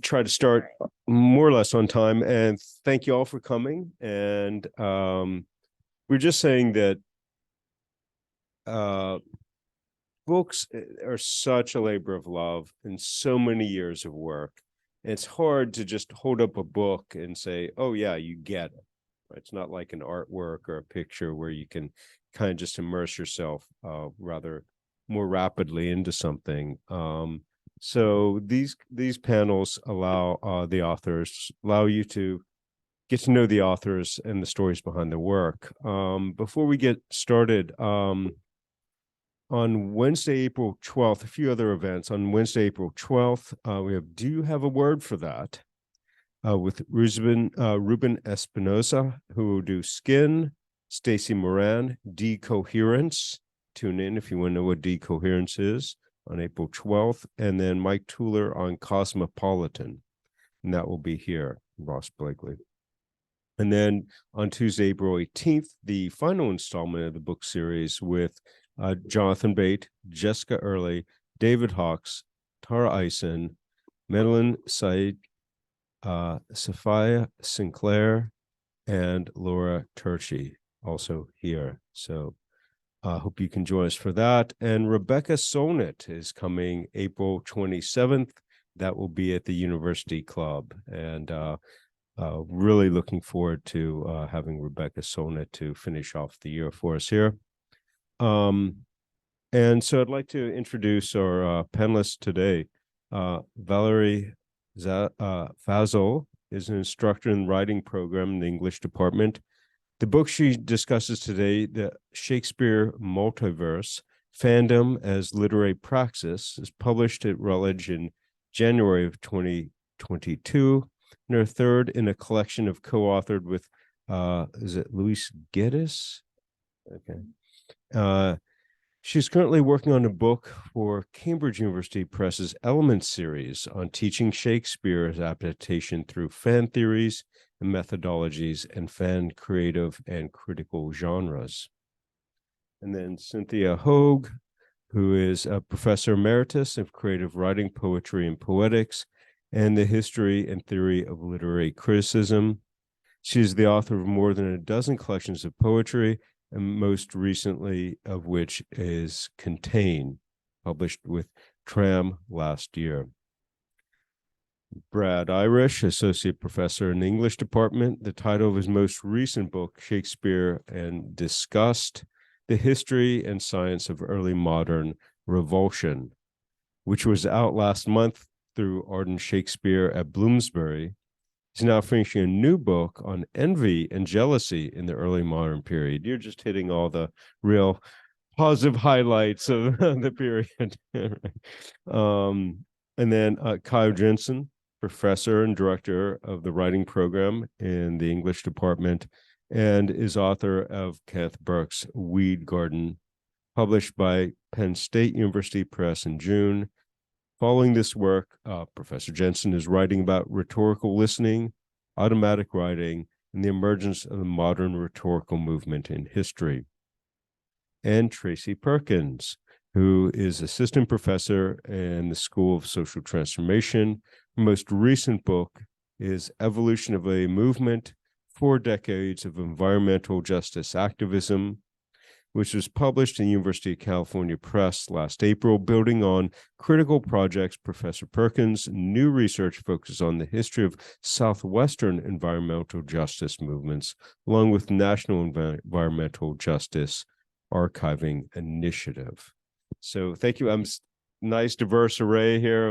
try to start more or less on time, and thank you all for coming. And we're just saying that books are such a labor of love and so many years of work. It's hard to just hold up a book and say, oh yeah, you get it. It's not like an artwork or a picture where you can kind of just immerse yourself rather more rapidly into something. So these panels allow the authors, allow you to get to know the authors and the stories behind the work. Before we get started, on Wednesday, April 12th, a few other events. On Wednesday, April 12th, we have Do You Have a Word for That? With Ruben Espinosa, who will do Skin, Stacy Moran, Decoherence. Tune in if you want to know what decoherence is on April 12th. And then Mike Tuller on Cosmopolitan. And that will be here, Ross Blakely. And then on Tuesday, April 18th, the final installment of the book series with Jonathan Bate, Jessica Early, David Hawkes, Tara Eisen, Madeline Said, Sophia Sinclair, and Laura Turchi, also here. So I hope you can join us for that. And Rebecca Solnit is coming April 27th. That will be at the University Club. And really looking forward to having Rebecca Solnit to finish off the year for us here. And so I'd like to introduce our panelists today. Valerie Fazel is an instructor in the writing program in the English department. The book she discusses today, the Shakespeare Multiverse, Fandom as Literary Praxis, is published at Routledge in January of 2022, and her third in a collection of co-authored with, is it Luis Geddes? Okay. She's currently working on a book for Cambridge University Press's Elements series on teaching Shakespeare's adaptation through fan theories and methodologies and fan creative and critical genres. And then Cynthia Hogue, who is a professor emeritus of creative writing, poetry, and poetics, and the history and theory of literary criticism. She is the author of more than a dozen collections of poetry, and most recently of which is Contain, published with Tram last year. Brad Irish, associate professor in the English department. The title of his most recent book, Shakespeare and Disgust, The History and Science of Early Modern Revulsion, which was out last month through Ardent Shakespeare at Bloomsbury. He's now finishing a new book on envy and jealousy in the early modern period. You're just hitting all the real positive highlights of the period. And then Kyle Jensen, professor and director of the writing program in the English department, and is author of Kenneth Burke's Weed Garden, published by Penn State University Press in June. Following this work, Professor Jensen is writing about rhetorical listening, automatic writing, and the emergence of the modern rhetorical movement in history. And Tracy Perkins, who is assistant professor in the School of Social Transformation. Her most recent book is Evolution of a Movement, 4 Decades of Environmental Justice Activism, which was published in the University of California Press last April, building on critical projects. Professor Perkins' new research focuses on the history of Southwestern environmental justice movements, along with National Environmental Justice Archiving Initiative. So thank you. Nice diverse array here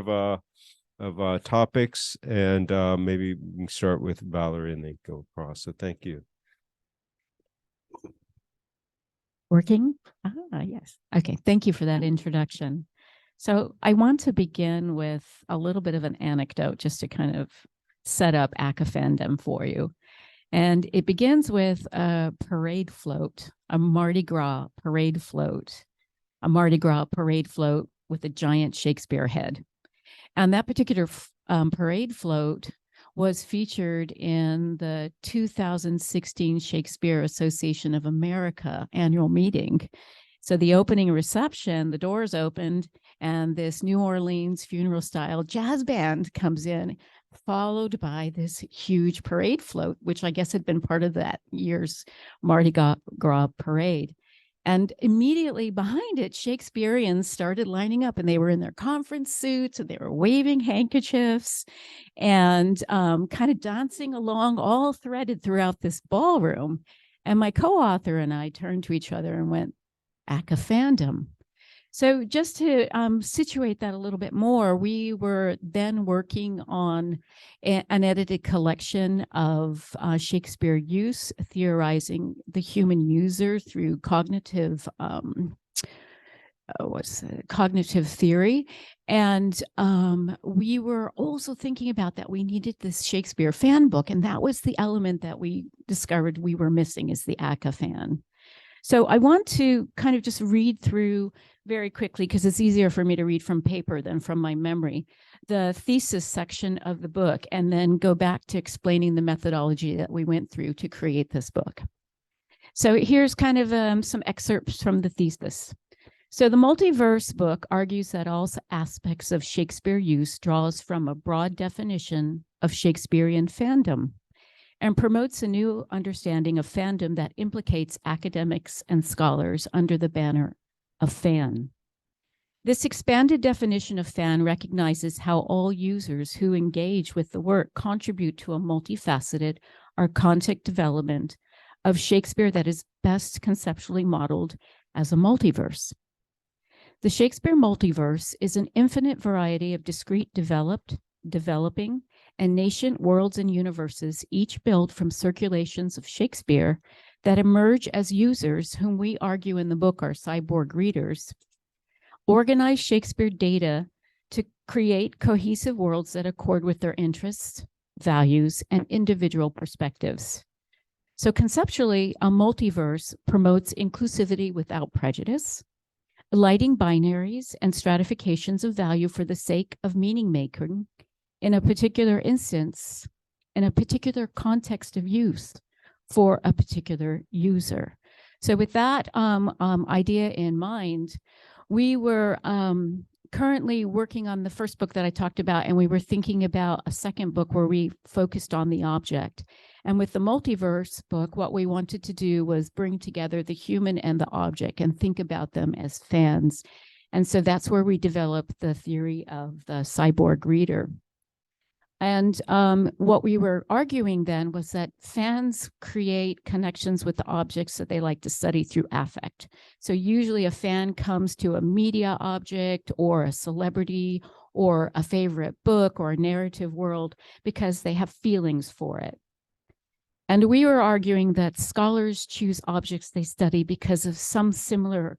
of topics, and maybe we can start with Valerie and then go across. So thank you. Working? Yes. Okay. Thank you for that introduction. So I want to begin with a little bit of an anecdote just to kind of set up Activism for you. And it begins with a parade float, a Mardi Gras parade float with a giant Shakespeare head. And that particular parade float was featured in the 2016 Shakespeare Association of America annual meeting. So the opening reception, the doors opened, and this New Orleans funeral style jazz band comes in, followed by this huge parade float, which I guess had been part of that year's Mardi Gras parade. And immediately behind it, Shakespeareans started lining up, and they were in their conference suits and they were waving handkerchiefs and kind of dancing along, all threaded throughout this ballroom. And my co-author and I turned to each other and went, "Acafandom." So just to situate that a little bit more, we were then working on an edited collection of Shakespeare use, theorizing the human user through cognitive cognitive theory. And we were also thinking about that we needed this Shakespeare fan book, and that was the element that we discovered we were missing, is the Acafan. So I want to kind of just read through very quickly, because it's easier for me to read from paper than from my memory, the thesis section of the book, and then go back to explaining the methodology that we went through to create this book. So here's kind of some excerpts from the thesis. So the Multiverse book argues that all aspects of Shakespeare use draws from a broad definition of Shakespearean fandom and promotes a new understanding of fandom that implicates academics and scholars under the banner of fan. This expanded definition of fan recognizes how all users who engage with the work contribute to a multifaceted archontic development of Shakespeare that is best conceptually modeled as a multiverse. The Shakespeare multiverse is an infinite variety of discrete developing, and nascent worlds and universes, each built from circulations of Shakespeare that emerge as users, whom we argue in the book are cyborg readers, organize Shakespeare data to create cohesive worlds that accord with their interests, values, and individual perspectives. So conceptually, a multiverse promotes inclusivity without prejudice, alighting binaries and stratifications of value for the sake of meaning making in a particular instance, in a particular context of use for a particular user. So with that idea in mind, we were currently working on the first book that I talked about, and we were thinking about a second book where we focused on the object. And with the Multiverse book, what we wanted to do was bring together the human and the object and think about them as fans. And so that's where we developed the theory of the cyborg reader. And what we were arguing then was that fans create connections with the objects that they like to study through affect. So usually a fan comes to a media object or a celebrity or a favorite book or a narrative world because they have feelings for it. And we were arguing that scholars choose objects they study because of some similar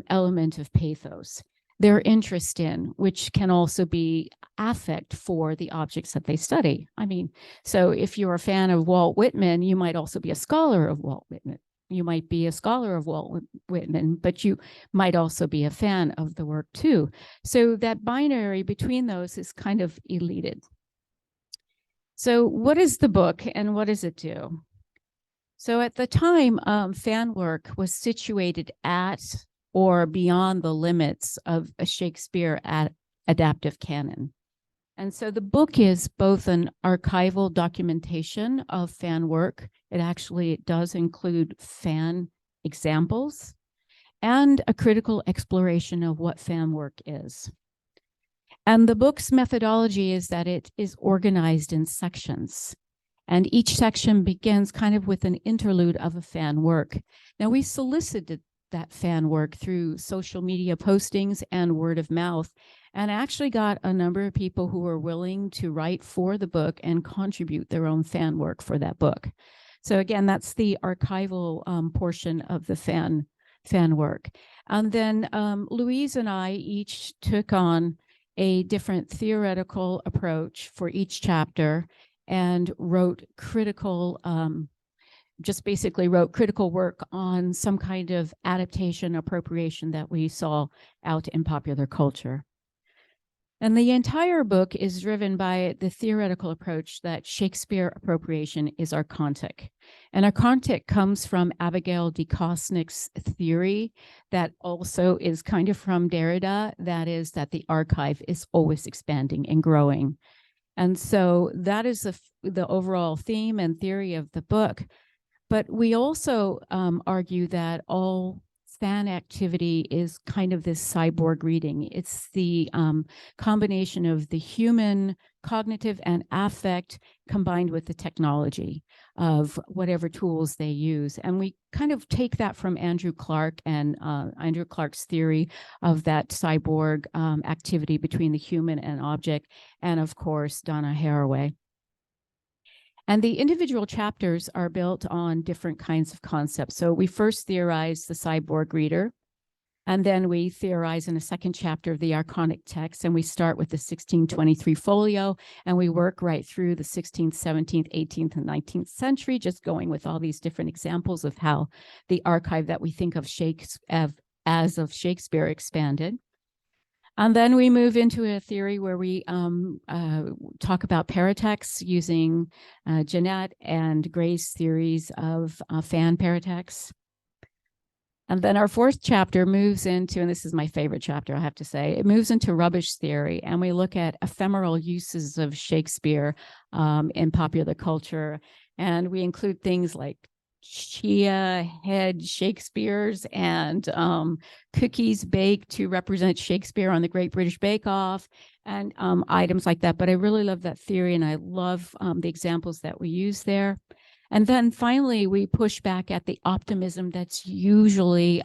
element of pathos they're interested in, which can also be affect for the objects that they study. I mean, so if you're a fan of Walt Whitman, you might also be a scholar of Walt Whitman. You might be a scholar of Walt Whitman, but you might also be a fan of the work too. So that binary between those is kind of elided. So what is the book and what does it do? So at the time, fan work was situated at or beyond the limits of a Shakespeare adaptive canon. And so the book is both an archival documentation of fan work. It does include fan examples and a critical exploration of what fan work is. And the book's methodology is that it is organized in sections. And each section begins kind of with an interlude of a fan work. Now, we solicited that fan work through social media postings and word of mouth, and actually got a number of people who were willing to write for the book and contribute their own fan work for that book. So again, that's the archival portion of the fan work. And then Louise and I each took on a different theoretical approach for each chapter and wrote critical work on some kind of adaptation appropriation that we saw out in popular culture. And the entire book is driven by the theoretical approach that Shakespeare appropriation is archontic. And archontic comes from Abigail de Kosnick's theory that also is kind of from Derrida, that is that the archive is always expanding and growing. And so that is the overall theme and theory of the book. But we also argue that all fan activity is kind of this cyborg reading. It's the combination of the human cognitive and affect combined with the technology of whatever tools they use. And we kind of take that from Andrew Clark and Andrew Clark's theory of that cyborg activity between the human and object, and of course, Donna Haraway. And the individual chapters are built on different kinds of concepts. So we first theorize the cyborg reader, and then we theorize in a second chapter of the archonic text, and we start with the 1623 folio, and we work right through the 16th, 17th, 18th, and 19th century, just going with all these different examples of how the archive that we think of as of Shakespeare expanded. And then we move into a theory where we talk about paratexts using Jeanette and Gray's theories of fan paratexts. And then our fourth chapter moves into, and this is my favorite chapter, I have to say, it moves into rubbish theory, and we look at ephemeral uses of Shakespeare in popular culture. And we include things like chia head Shakespeare's and cookies baked to represent Shakespeare on the Great British Bake Off and items like that. But I really love that theory, and I love the examples that we use there. And then finally, we push back at the optimism that's usually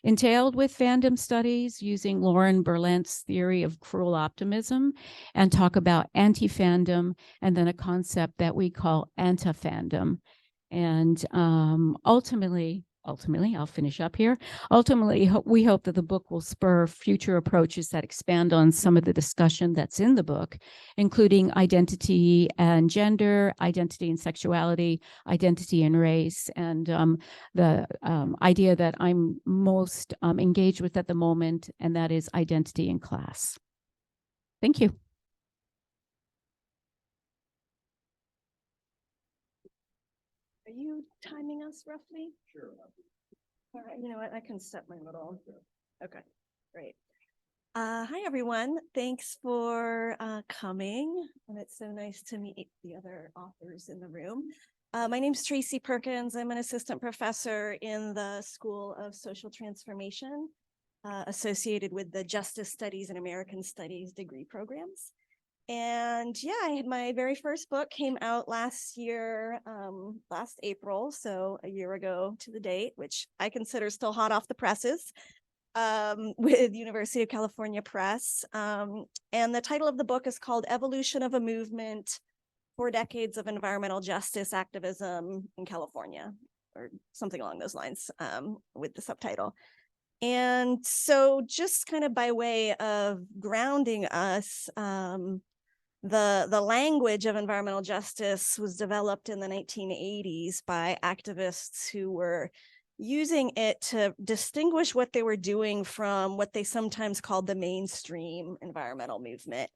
entailed with fandom studies using Lauren Berlant's theory of cruel optimism, and talk about anti-fandom, and then a concept that we call anti-fandom. And ultimately, I'll finish up here. Ultimately, we hope that the book will spur future approaches that expand on some of the discussion that's in the book, including identity and gender, identity and sexuality, identity and race, and the idea that I'm most engaged with at the moment, and that is identity and class. Thank you. Are you timing us roughly? Sure. All right, you know what, I can set my little, okay, great. Hi, everyone. Thanks for coming, and it's so nice to meet the other authors in the room. My name's Tracy Perkins. I'm an assistant professor in the School of Social Transformation, associated with the Justice Studies and American Studies degree programs. And yeah, my very first book came out last year, last April, so a year ago to the date, which I consider still hot off the presses, with University of California Press. And the title of the book is called Evolution of a Movement: 4 Decades of Environmental Justice Activism in California, or something along those lines, with the subtitle. And so just kind of by way of grounding us, the language of environmental justice was developed in the 1980s by activists who were using it to distinguish what they were doing from what they sometimes called the mainstream environmental movement.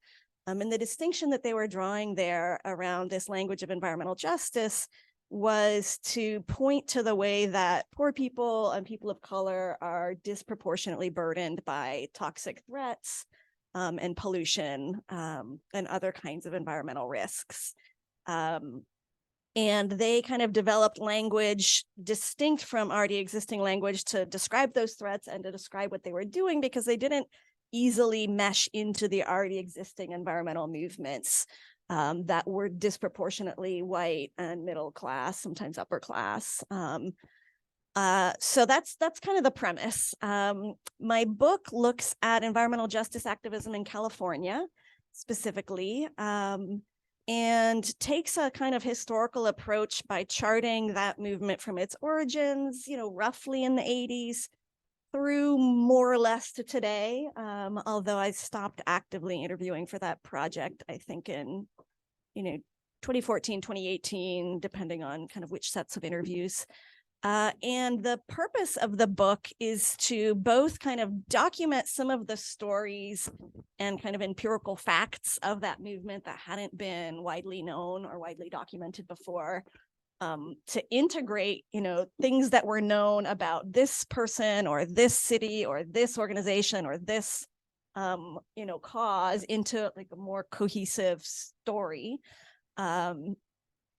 And the distinction that they were drawing there around this language of environmental justice was to point to the way that poor people and people of color are disproportionately burdened by toxic threats, and pollution, and other kinds of environmental risks. And they kind of developed language distinct from already existing language to describe those threats and to describe what they were doing, because they didn't easily mesh into the already existing environmental movements that were disproportionately white and middle class, sometimes upper class. So that's kind of the premise. My book looks at environmental justice activism in California specifically, and takes a kind of historical approach by charting that movement from its origins, roughly in the 80s through more or less to today. Although I stopped actively interviewing for that project, I think in, 2014, 2018, depending on kind of which sets of interviews. And the purpose of the book is to both kind of document some of the stories and kind of empirical facts of that movement that hadn't been widely known or widely documented before, to integrate, things that were known about this person or this city or this organization or this, cause into like a more cohesive story.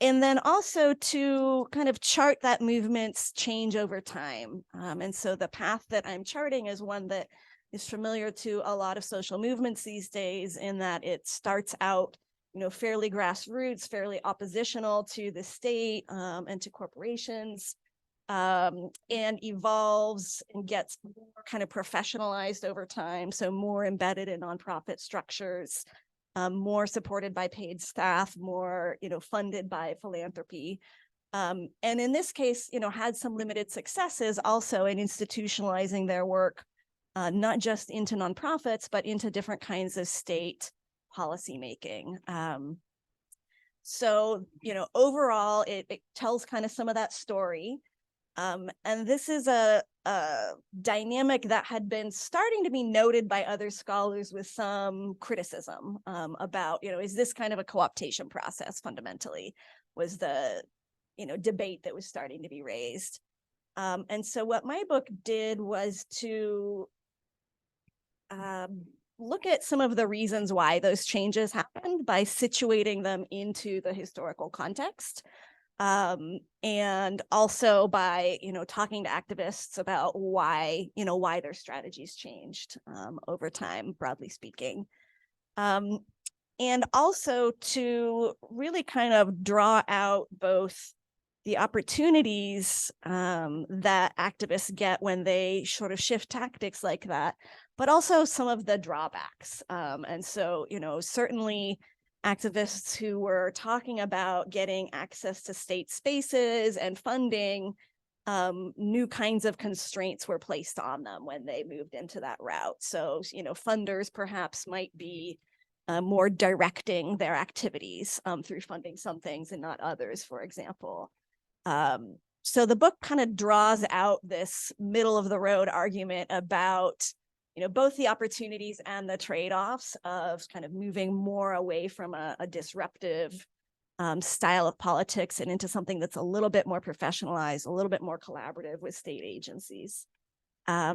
And then also to kind of chart that movement's change over time. And so the path that I'm charting is one that is familiar to a lot of social movements these days, in that it starts out, fairly grassroots, fairly oppositional to the state and to corporations, and evolves and gets more kind of professionalized over time. So more embedded in nonprofit structures, more supported by paid staff, more, funded by philanthropy. And in this case, had some limited successes also in institutionalizing their work, not just into nonprofits, but into different kinds of state policymaking. So, overall, it tells kind of some of that story. And this is a dynamic that had been starting to be noted by other scholars with some criticism about, is this kind of a co-optation process fundamentally, was the, debate that was starting to be raised. And so what my book did was to look at some of the reasons why those changes happened by situating them into the historical context. And also by, talking to activists about why their strategies changed over time, broadly speaking. And also to really kind of draw out both the opportunities that activists get when they sort of shift tactics like that, but also some of the drawbacks. And so, certainly activists who were talking about getting access to state spaces and funding, new kinds of constraints were placed on them when they moved into that route. So, funders perhaps might be more directing their activities through funding some things and not others, for example. So the book kind of draws out this middle of the road argument about, both the opportunities and the trade-offs of kind of moving more away from a disruptive style of politics and into something that's a little bit more professionalized, a little bit more collaborative with state agencies.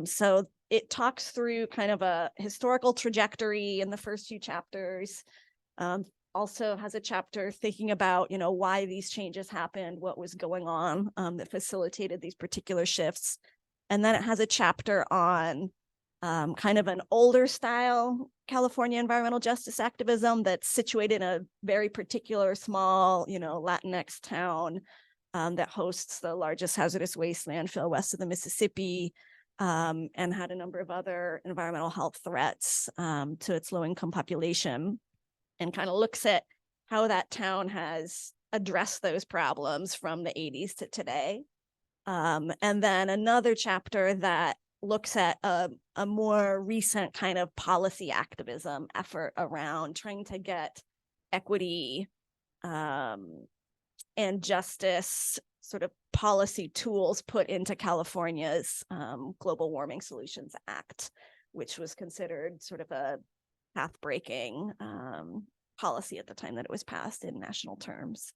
So it talks through kind of a historical trajectory in the first few chapters. Also has a chapter thinking about, why these changes happened, what was going on that facilitated these particular shifts. And then it has a chapter on kind of an older style California environmental justice activism that's situated in a very particular small, Latinx town that hosts the largest hazardous waste landfill west of the Mississippi, and had a number of other environmental health threats to its low-income population, and kind of looks at how that town has addressed those problems from the 80s to today. And then another chapter that looks at a more recent kind of policy activism effort around trying to get equity and justice sort of policy tools put into California's Global Warming Solutions Act, which was considered sort of a path-breaking policy at the time that it was passed in national terms.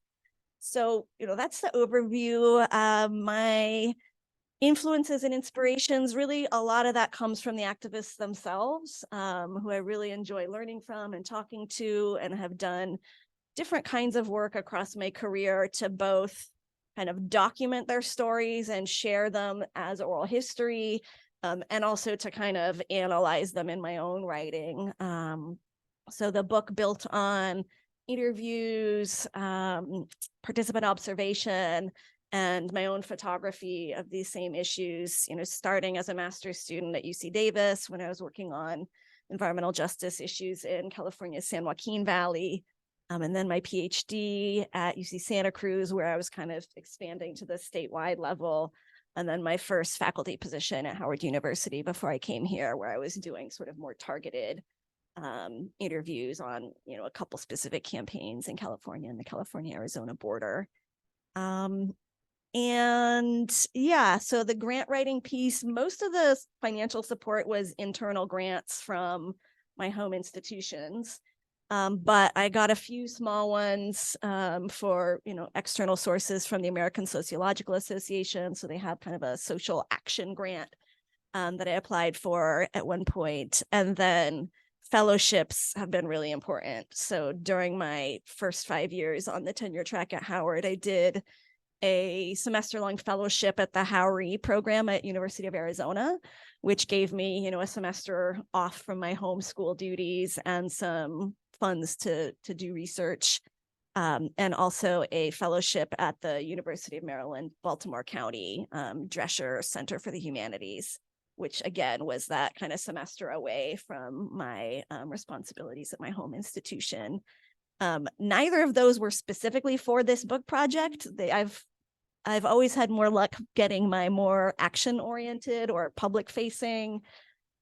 So, that's the overview. My influences and inspirations, really, a lot of that comes from the activists themselves, who I really enjoy learning from and talking to, and have done different kinds of work across my career to both kind of document their stories and share them as oral history, and also to kind of analyze them in my own writing. So the book built on interviews, participant observation, and my own photography of these same issues, starting as a master's student at UC Davis when I was working on environmental justice issues in California's San Joaquin Valley, and then my PhD at UC Santa Cruz, where I was kind of expanding to the statewide level, and then my first faculty position at Howard University before I came here, where I was doing sort of more targeted interviews on, a couple specific campaigns in California and the California-Arizona border. And yeah, so the grant writing piece, most of the financial support was internal grants from my home institutions. But I got a few small ones for, external sources from the American Sociological Association. So they have kind of a social action grant that I applied for at one point. And then fellowships have been really important. So during my first 5 years on the tenure track at Howard, I did a semester-long fellowship at the Howe program at University of Arizona, which gave me, a semester off from my homeschool duties and some funds to do research, and also a fellowship at the University of Maryland, Baltimore County Drescher Center for the Humanities, which again was that kind of semester away from my responsibilities at my home institution. Neither of those were specifically for this book project. I've always had more luck getting my more action-oriented or public-facing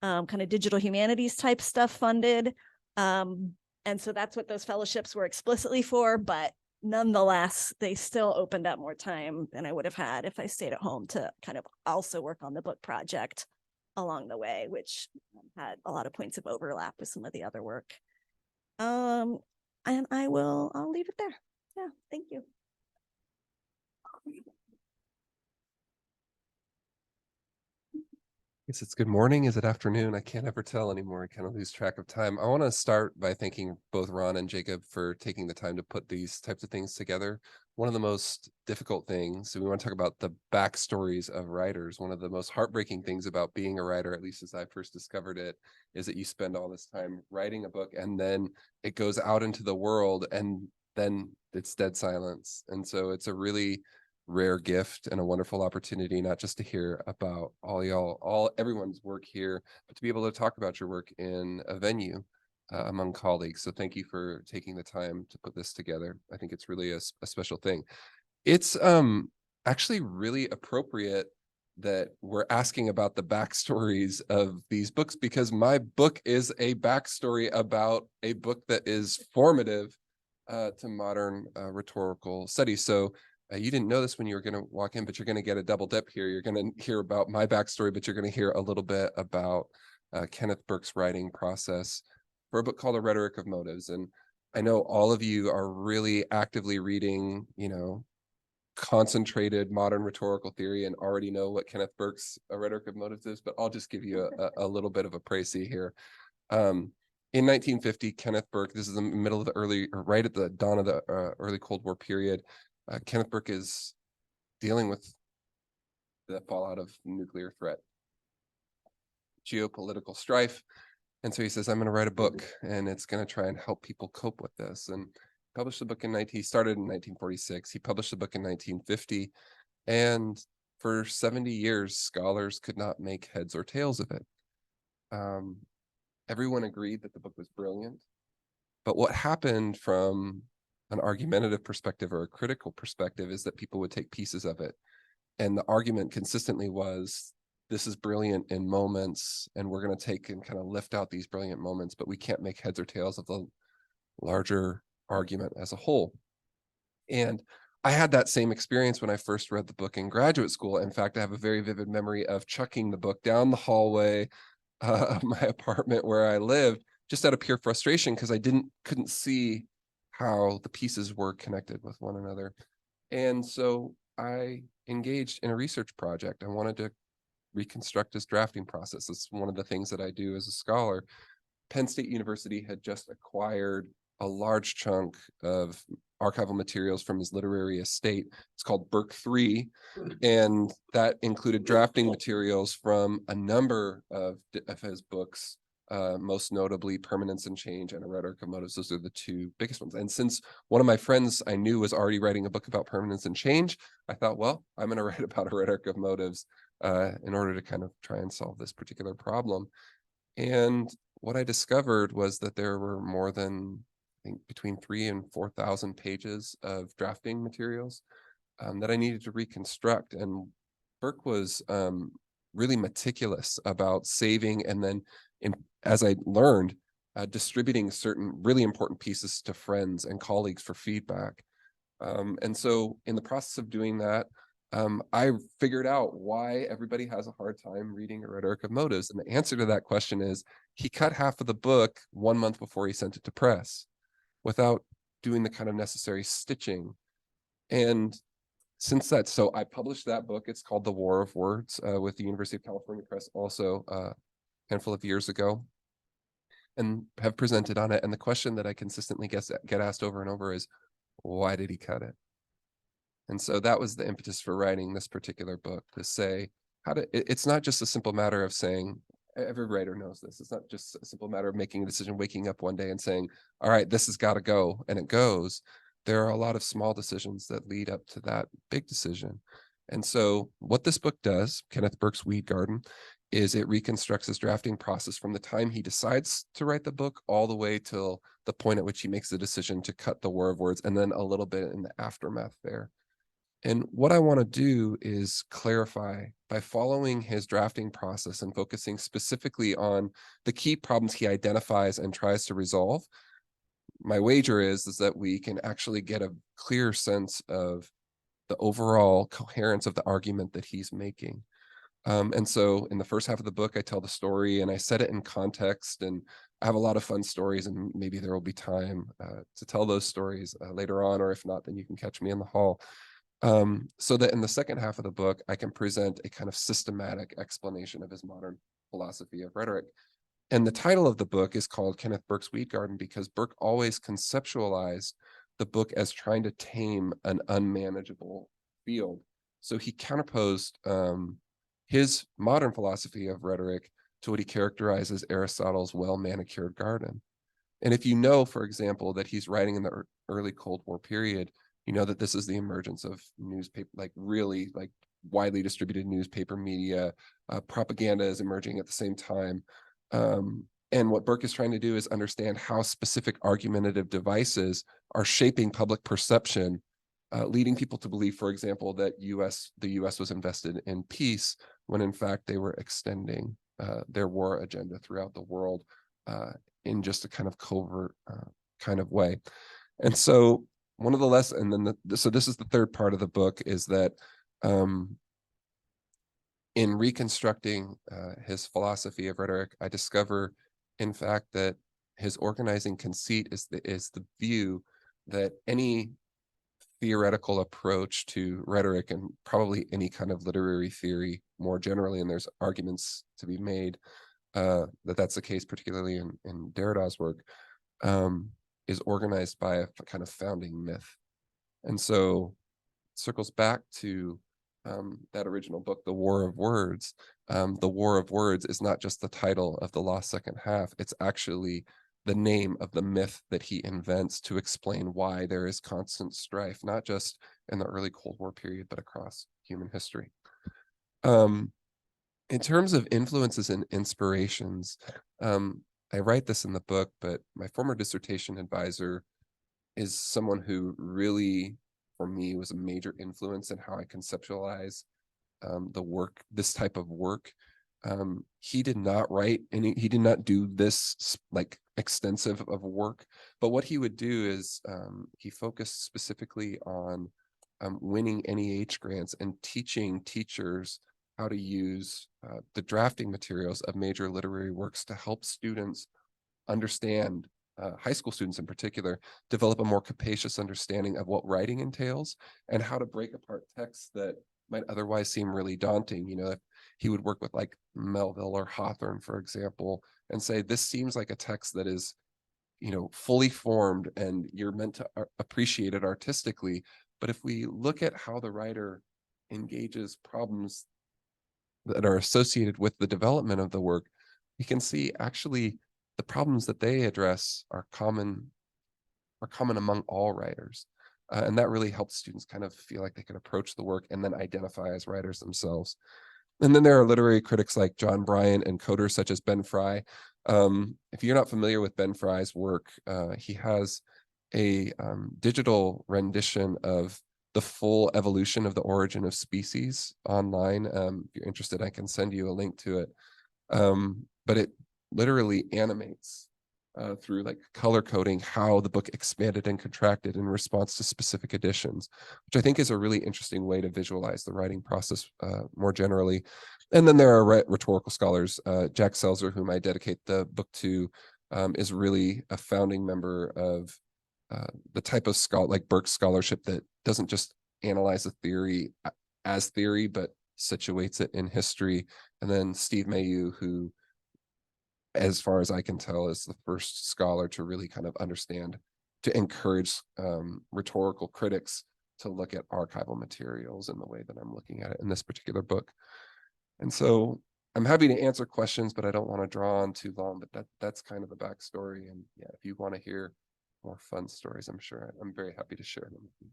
kind of digital humanities type stuff funded. And so that's what those fellowships were explicitly for, but nonetheless, they still opened up more time than I would have had if I stayed at home to kind of also work on the book project along the way, which had a lot of points of overlap with some of the other work. And I'll leave it there. Yeah, thank you. Guess it's good morning. Is it afternoon? I can't ever tell anymore. I kind of lose track of time. I want to start by thanking both Ron and Jacob for taking the time to put these types of things together. One of the most difficult things, so we want to talk about the backstories of writers. One of the most heartbreaking things about being a writer, at least as I first discovered it, is that you spend all this time writing a book and then it goes out into the world and then it's dead silence. And so it's a really rare gift and a wonderful opportunity, not just to hear about everyone's work here, but to be able to talk about your work in a venue among colleagues. So thank you for taking the time to put this together. I think it's really a special thing. It's actually really appropriate that we're asking about the backstories of these books, because my book is a backstory about a book that is formative to modern rhetorical studies. So you didn't know this when you were going to walk in, but you're going to get a double dip here. You're going to hear about my backstory, but you're going to hear a little bit about Kenneth Burke's writing process for a book called A Rhetoric of Motives. And I know all of you are really actively reading, concentrated modern rhetorical theory and already know what Kenneth Burke's A Rhetoric of Motives is, but I'll just give you a little bit of a précis here. In 1950, Kenneth Burke, this is the middle of right at the dawn of the early Cold War period, Kenneth Burke is dealing with the fallout of nuclear threat, geopolitical strife. And so he says, I'm going to write a book and it's going to try and help people cope with this. And published the book he started in 1946. He published the book in 1950. And for 70 years, scholars could not make heads or tails of it. Everyone agreed that the book was brilliant. But what happened from an argumentative perspective or a critical perspective is that people would take pieces of it. And the argument consistently was, this is brilliant in moments, and we're going to take and kind of lift out these brilliant moments, but we can't make heads or tails of the larger argument as a whole. And I had that same experience when I first read the book in graduate school. In fact, I have a very vivid memory of chucking the book down the hallway of my apartment where I lived, just out of pure frustration, because I couldn't see how the pieces were connected with one another. And so I engaged in a research project. I wanted to reconstruct this drafting process. It's one of the things that I do as a scholar. Penn State University had just acquired a large chunk of archival materials from his literary estate. It's called Burke 3, and that included drafting materials from a number of his books, most notably Permanence and Change and A Rhetoric of Motives. Those are the two biggest ones. And since one of my friends I knew was already writing a book about permanence and change, I thought, well, I'm going to write about A Rhetoric of Motives in order to kind of try and solve this particular problem. And what I discovered was that there were more than, I think, between 3,000 and 4,000 pages of drafting materials that I needed to reconstruct. And Burke was really meticulous about saving and then, as I learned, distributing certain really important pieces to friends and colleagues for feedback. And so in the process of doing that, I figured out why everybody has a hard time reading A Rhetoric of Motives. And the answer to that question is he cut half of the book 1 month before he sent it to press without doing the kind of necessary stitching. And since that, so I published that book. It's called The War of Words with the University of California Press also a handful of years ago, and have presented on it. And the question that I consistently get asked over and over is, why did he cut it? And so that was the impetus for writing this particular book, to say it's not just a simple matter of saying, every writer knows this. It's not just a simple matter of making a decision, waking up one day and saying, all right, this has got to go, and it goes. There are a lot of small decisions that lead up to that big decision. And so what this book does, Kenneth Burke's Weed Garden, is it reconstructs his drafting process from the time he decides to write the book all the way till the point at which he makes the decision to cut the War of Words, and then a little bit in the aftermath there. And what I want to do is clarify by following his drafting process and focusing specifically on the key problems he identifies and tries to resolve. My wager is that we can actually get a clear sense of the overall coherence of the argument that he's making. And so in the first half of the book, I tell the story and I set it in context, and I have a lot of fun stories, and maybe there will be time to tell those stories later on, or if not, then you can catch me in the hall. So that in the second half of the book, I can present a kind of systematic explanation of his modern philosophy of rhetoric. And the title of the book is called Kenneth Burke's Weed Garden because Burke always conceptualized the book as trying to tame an unmanageable field. So he counterposed his modern philosophy of rhetoric to what he characterized as Aristotle's well-manicured garden. And if you know, for example, that he's writing in the early Cold War period, you know that this is the emergence of newspaper, like really like widely distributed newspaper media. Propaganda is emerging at the same time. And what Burke is trying to do is understand how specific argumentative devices are shaping public perception, leading people to believe, for example, that the US was invested in peace, when in fact they were extending their war agenda throughout the world in just a kind of covert kind of way. And so one of the lessons, and then so this is the third part of the book, is that in reconstructing his philosophy of rhetoric, I discover, in fact, that his organizing conceit is the view that any theoretical approach to rhetoric, and probably any kind of literary theory more generally, and there's arguments to be made that that's the case, particularly in Derrida's work, is organized by a kind of founding myth. And so it circles back to that original book, The War of Words. The War of Words is not just the title of the lost second half, it's actually the name of the myth that he invents to explain why there is constant strife, not just in the early Cold War period, but across human history. In terms of influences and inspirations, I write this in the book, but my former dissertation advisor is someone who really, for me, was a major influence in how I conceptualize the work, this type of work. He did not write any, he did not do this like extensive of work, but what he would do is he focused specifically on winning NEH grants and teaching teachers how to use the drafting materials of major literary works to help students understand, high school students in particular, develop a more capacious understanding of what writing entails and how to break apart texts that might otherwise seem really daunting. You know, if he would work with like Melville or Hawthorne, for example, and say, this seems like a text that is, you know, fully formed and you're meant to appreciate it artistically. But if we look at how the writer engages problems that are associated with the development of the work, we can see actually the problems that they address are common among all writers. And that really helps students kind of feel like they can approach the work and then identify as writers themselves. And then there are literary critics like John Bryant and coders such as Ben Fry. If you're not familiar with Ben Fry's work, he has a digital rendition of the full evolution of the origin of species online. If you're interested, I can send you a link to it. But it literally animates through like color coding how the book expanded and contracted in response to specific editions, which I think is a really interesting way to visualize the writing process more generally. And then there are rhetorical scholars. Jack Selzer, whom I dedicate the book to, is really a founding member of the type of like Burke scholarship that doesn't just analyze a theory as theory, but situates it in history. And then Steve Mayu, who, as far as I can tell, is the first scholar to really kind of understand, to encourage rhetorical critics to look at archival materials in the way that I'm looking at it in this particular book. And so I'm happy to answer questions, but I don't want to draw on too long, but that's kind of the backstory. And yeah, if you want to hear more fun stories, I'm very happy to share them with you.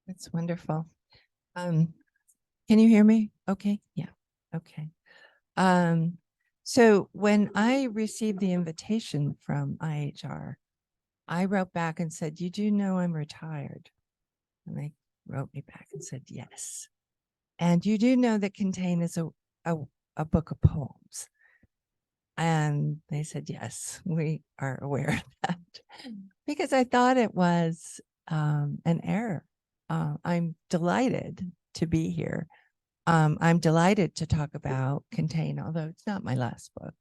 That's wonderful. Can you hear me? Okay. Yeah. Okay. So when I received the invitation from IHR, I wrote back and said, "You do know I'm retired?" And they wrote me back and said, "Yes." "And you do know that Contain is a book of poems?" And they said, "Yes, we are aware of that." Because I thought it was an error. I'm delighted to be here. I'm delighted to talk about Contain, although it's not my last book.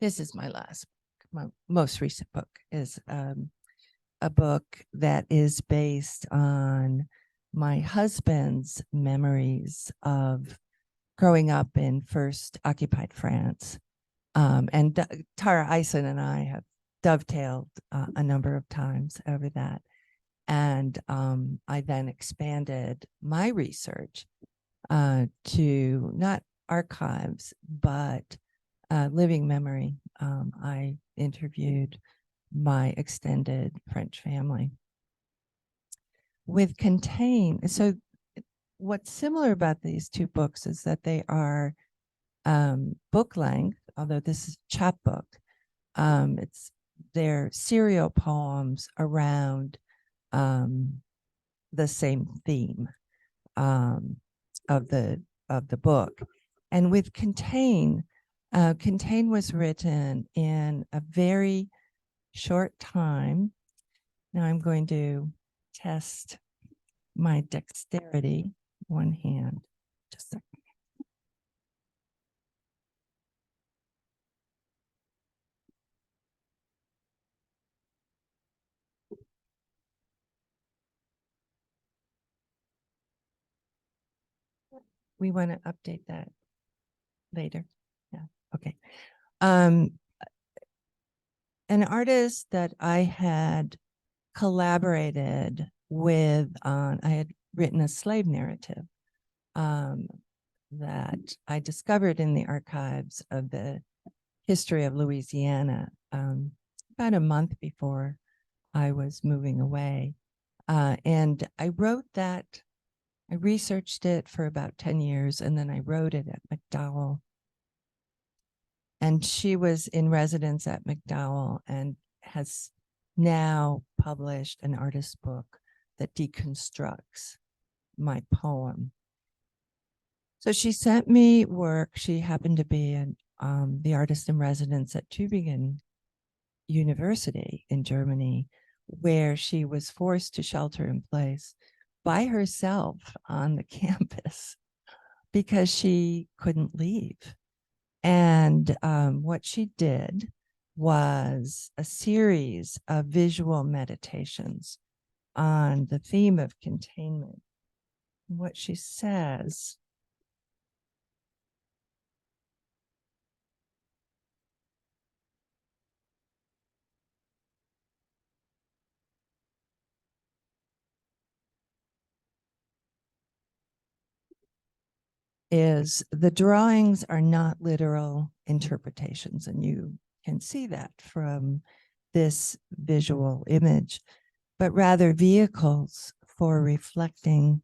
This is my last book. My most recent book is a book that is based on my husband's memories of growing up in first occupied France. And Tara Eisen and I have dovetailed a number of times over that. And I then expanded my research to not archives, but living memory. I interviewed my extended French family. With Contain, so what's similar about these two books is that they are book length, although this is a chapbook. They're serial poems around the same theme of the book. And with Contain, Contain was written in a very short time. Now I'm going to test my dexterity. One hand, just a second. We want to update that later. Yeah. Okay. An artist that I had collaborated with on, I had written a slave narrative that I discovered in the archives of the history of Louisiana about a month before I was moving away. And I wrote that. I researched it for about 10 years, and then I wrote it at MacDowell. And she was in residence at MacDowell and has now published an artist book that deconstructs my poem. So she sent me work. She happened to be the artist in residence at Tübingen University in Germany, where she was forced to shelter in place by herself on the campus because she couldn't leave. And what she did was a series of visual meditations on the theme of containment. What she says is the drawings are not literal interpretations, and you can see that from this visual image, but rather vehicles for reflecting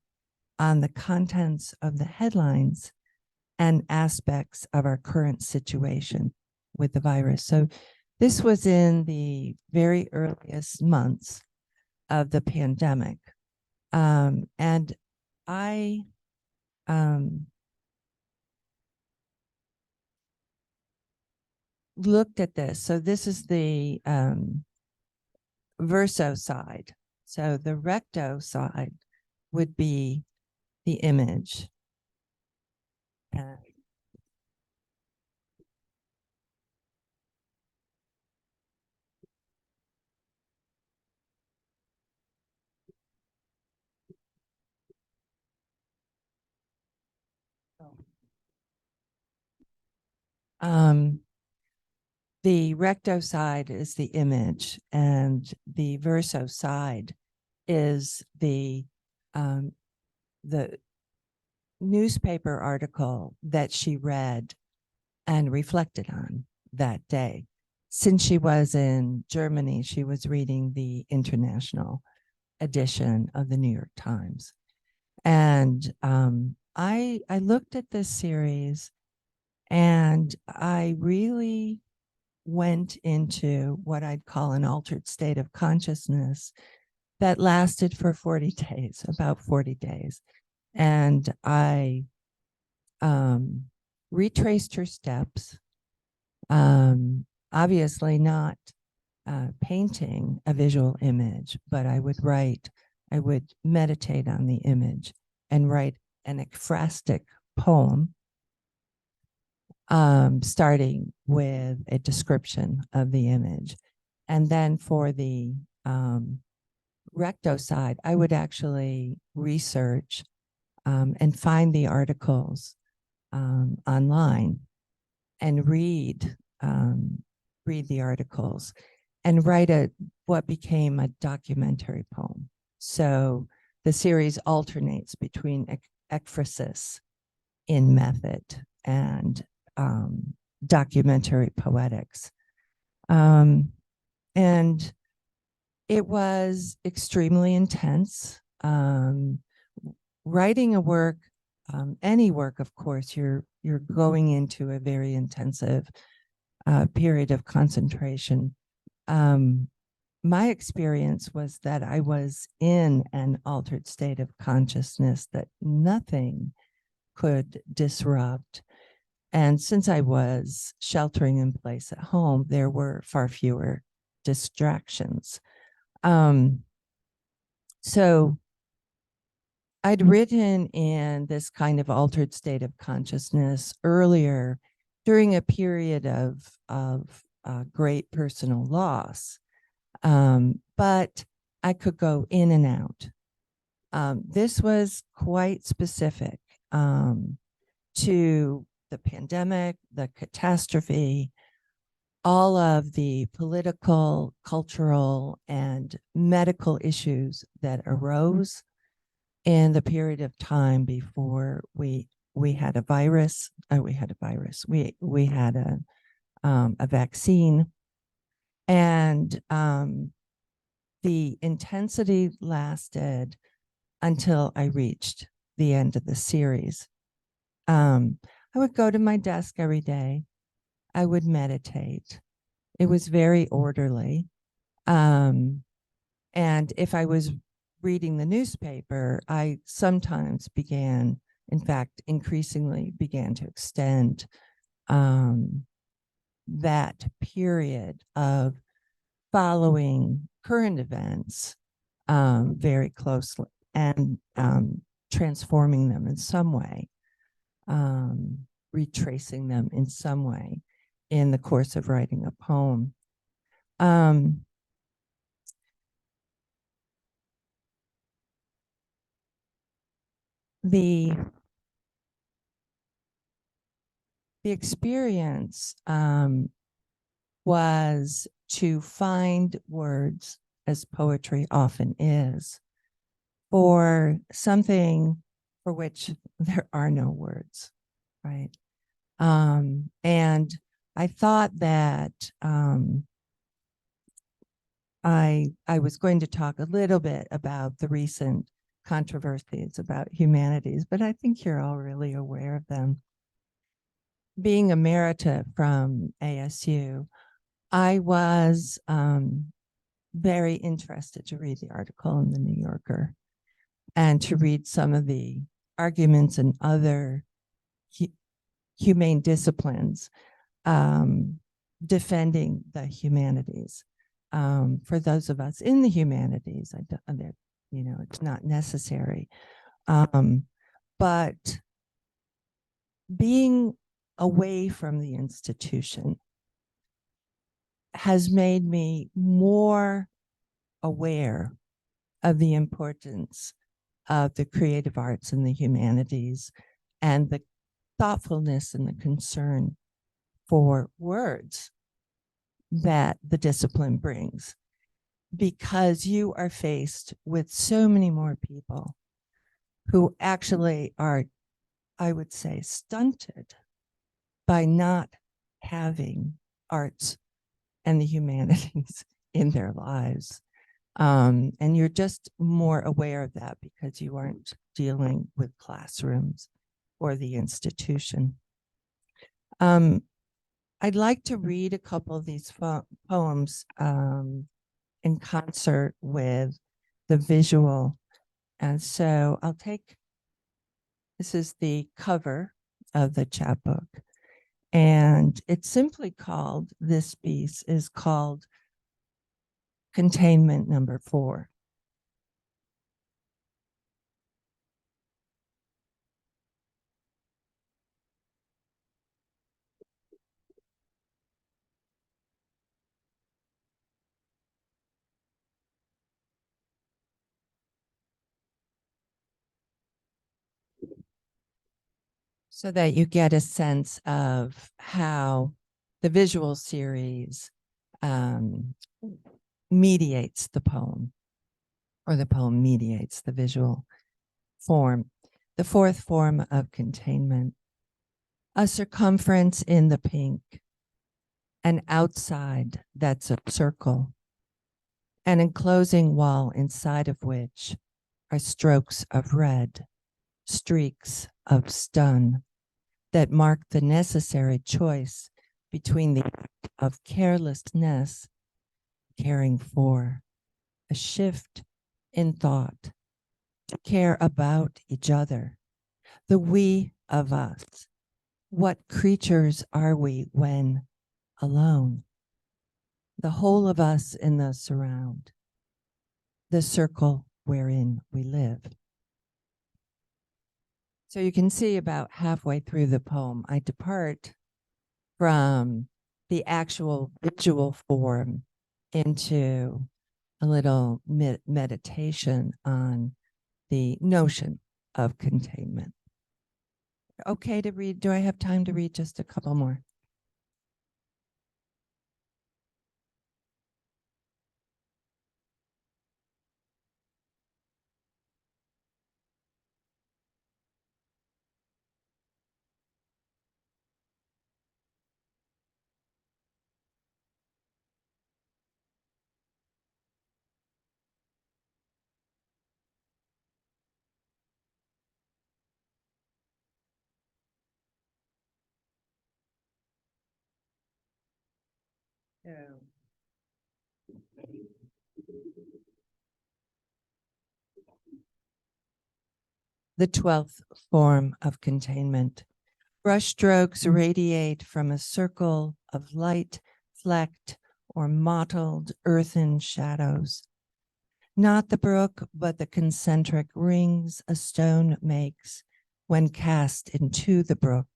on the contents of the headlines and aspects of our current situation with the virus. So this was in the very earliest months of the pandemic. And I looked at this. So this is the verso side. So the recto side would be the image. The recto side is the image, and the verso side is the newspaper article that she read and reflected on that day. Since she was in Germany, she was reading the international edition of the New York Times. And I looked at this series and I really went into what I'd call an altered state of consciousness that lasted for 40 days, about 40 days. And I retraced her steps, obviously not painting a visual image, but I would meditate on the image and write an ekphrastic poem, starting with a description of the image. And then for the recto side, I would actually research and find the articles online and read the articles and write what became a documentary poem. So the series alternates between ekphrasis in method and documentary poetics. And it was extremely intense. Writing a work, any work, of course, you're going into a very intensive period of concentration. My experience was that I was in an altered state of consciousness that nothing could disrupt. And since I was sheltering in place at home, there were far fewer distractions. So I'd written in this kind of altered state of consciousness earlier during a period of great personal loss, but I could go in and out. This was quite specific to the pandemic, the catastrophe, all of the political, cultural, and medical issues that arose in the period of time before we had a virus. We had a vaccine, and the intensity lasted until I reached the end of the series. I would go to my desk every day. I would meditate. It was very orderly. And if I was reading the newspaper, I sometimes began, in fact, increasingly began to extend that period of following current events very closely and transforming them in some way, retracing them in some way in the course of writing a poem. The experience was to find words, as poetry often is, for something for which there are no words, right? And I thought that I was going to talk a little bit about the recent controversies about humanities, but I think you're all really aware of them. Being emerita from ASU, I was very interested to read the article in the New Yorker and to read some of the arguments in other humane disciplines defending the humanities. For those of us in the humanities, it's not necessary. But being away from the institution has made me more aware of the importance of the creative arts and the humanities, and the thoughtfulness and the concern for words that the discipline brings, because you are faced with so many more people who actually are, I would say, stunted by not having arts and the humanities in their lives. And you're just more aware of that because you aren't dealing with classrooms or the institution. I'd like to read a couple of these poems in concert with the visual. And so this is the cover of the chapbook. And it's simply called, this piece is called Containment Number 4. So that you get a sense of how the visual series mediates the poem, or the poem mediates the visual form. The fourth form of containment: a circumference in the pink, an outside that's a circle, an enclosing wall inside of which are strokes of red, streaks of stun, that mark the necessary choice between the act of carelessness, caring for, a shift in thought, to care about each other, the we of us. What creatures are we when alone? The whole of us in the surround, the circle wherein we live. So you can see about halfway through the poem, I depart from the actual visual form into a little meditation on the notion of containment. Okay to read? Do I have time to read just a couple more? The 12th form of containment. Brushstrokes radiate from a circle of light, flecked or mottled earthen shadows. Not the brook, but the concentric rings a stone makes when cast into the brook.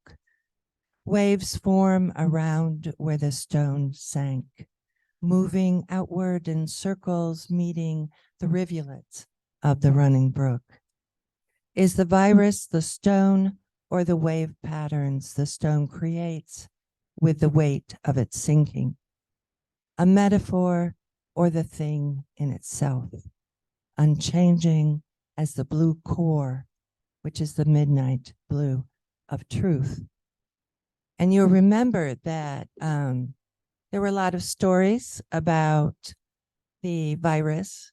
Waves form around where the stone sank, moving outward in circles, meeting the rivulets of the running brook. Is the virus the stone, or the wave patterns the stone creates with the weight of its sinking? A metaphor, or the thing in itself, unchanging as the blue core, which is the midnight blue of truth. And you'll remember that there were a lot of stories about the virus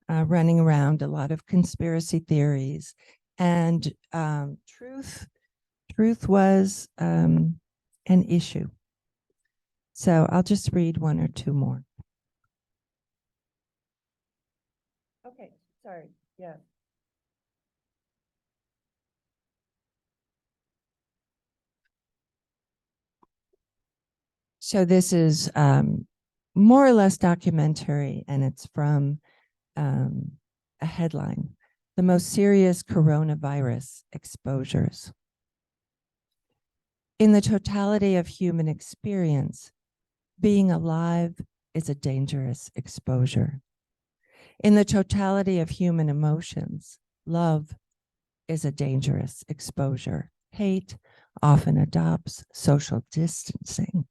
running around, a lot of conspiracy theories, and truth was an issue. So I'll just read one or two more. Okay, sorry, yeah. So this is more or less documentary, and it's from a headline: the most serious coronavirus exposures. In the totality of human experience, being alive is a dangerous exposure. In the totality of human emotions, love is a dangerous exposure. Hate often adopts social distancing.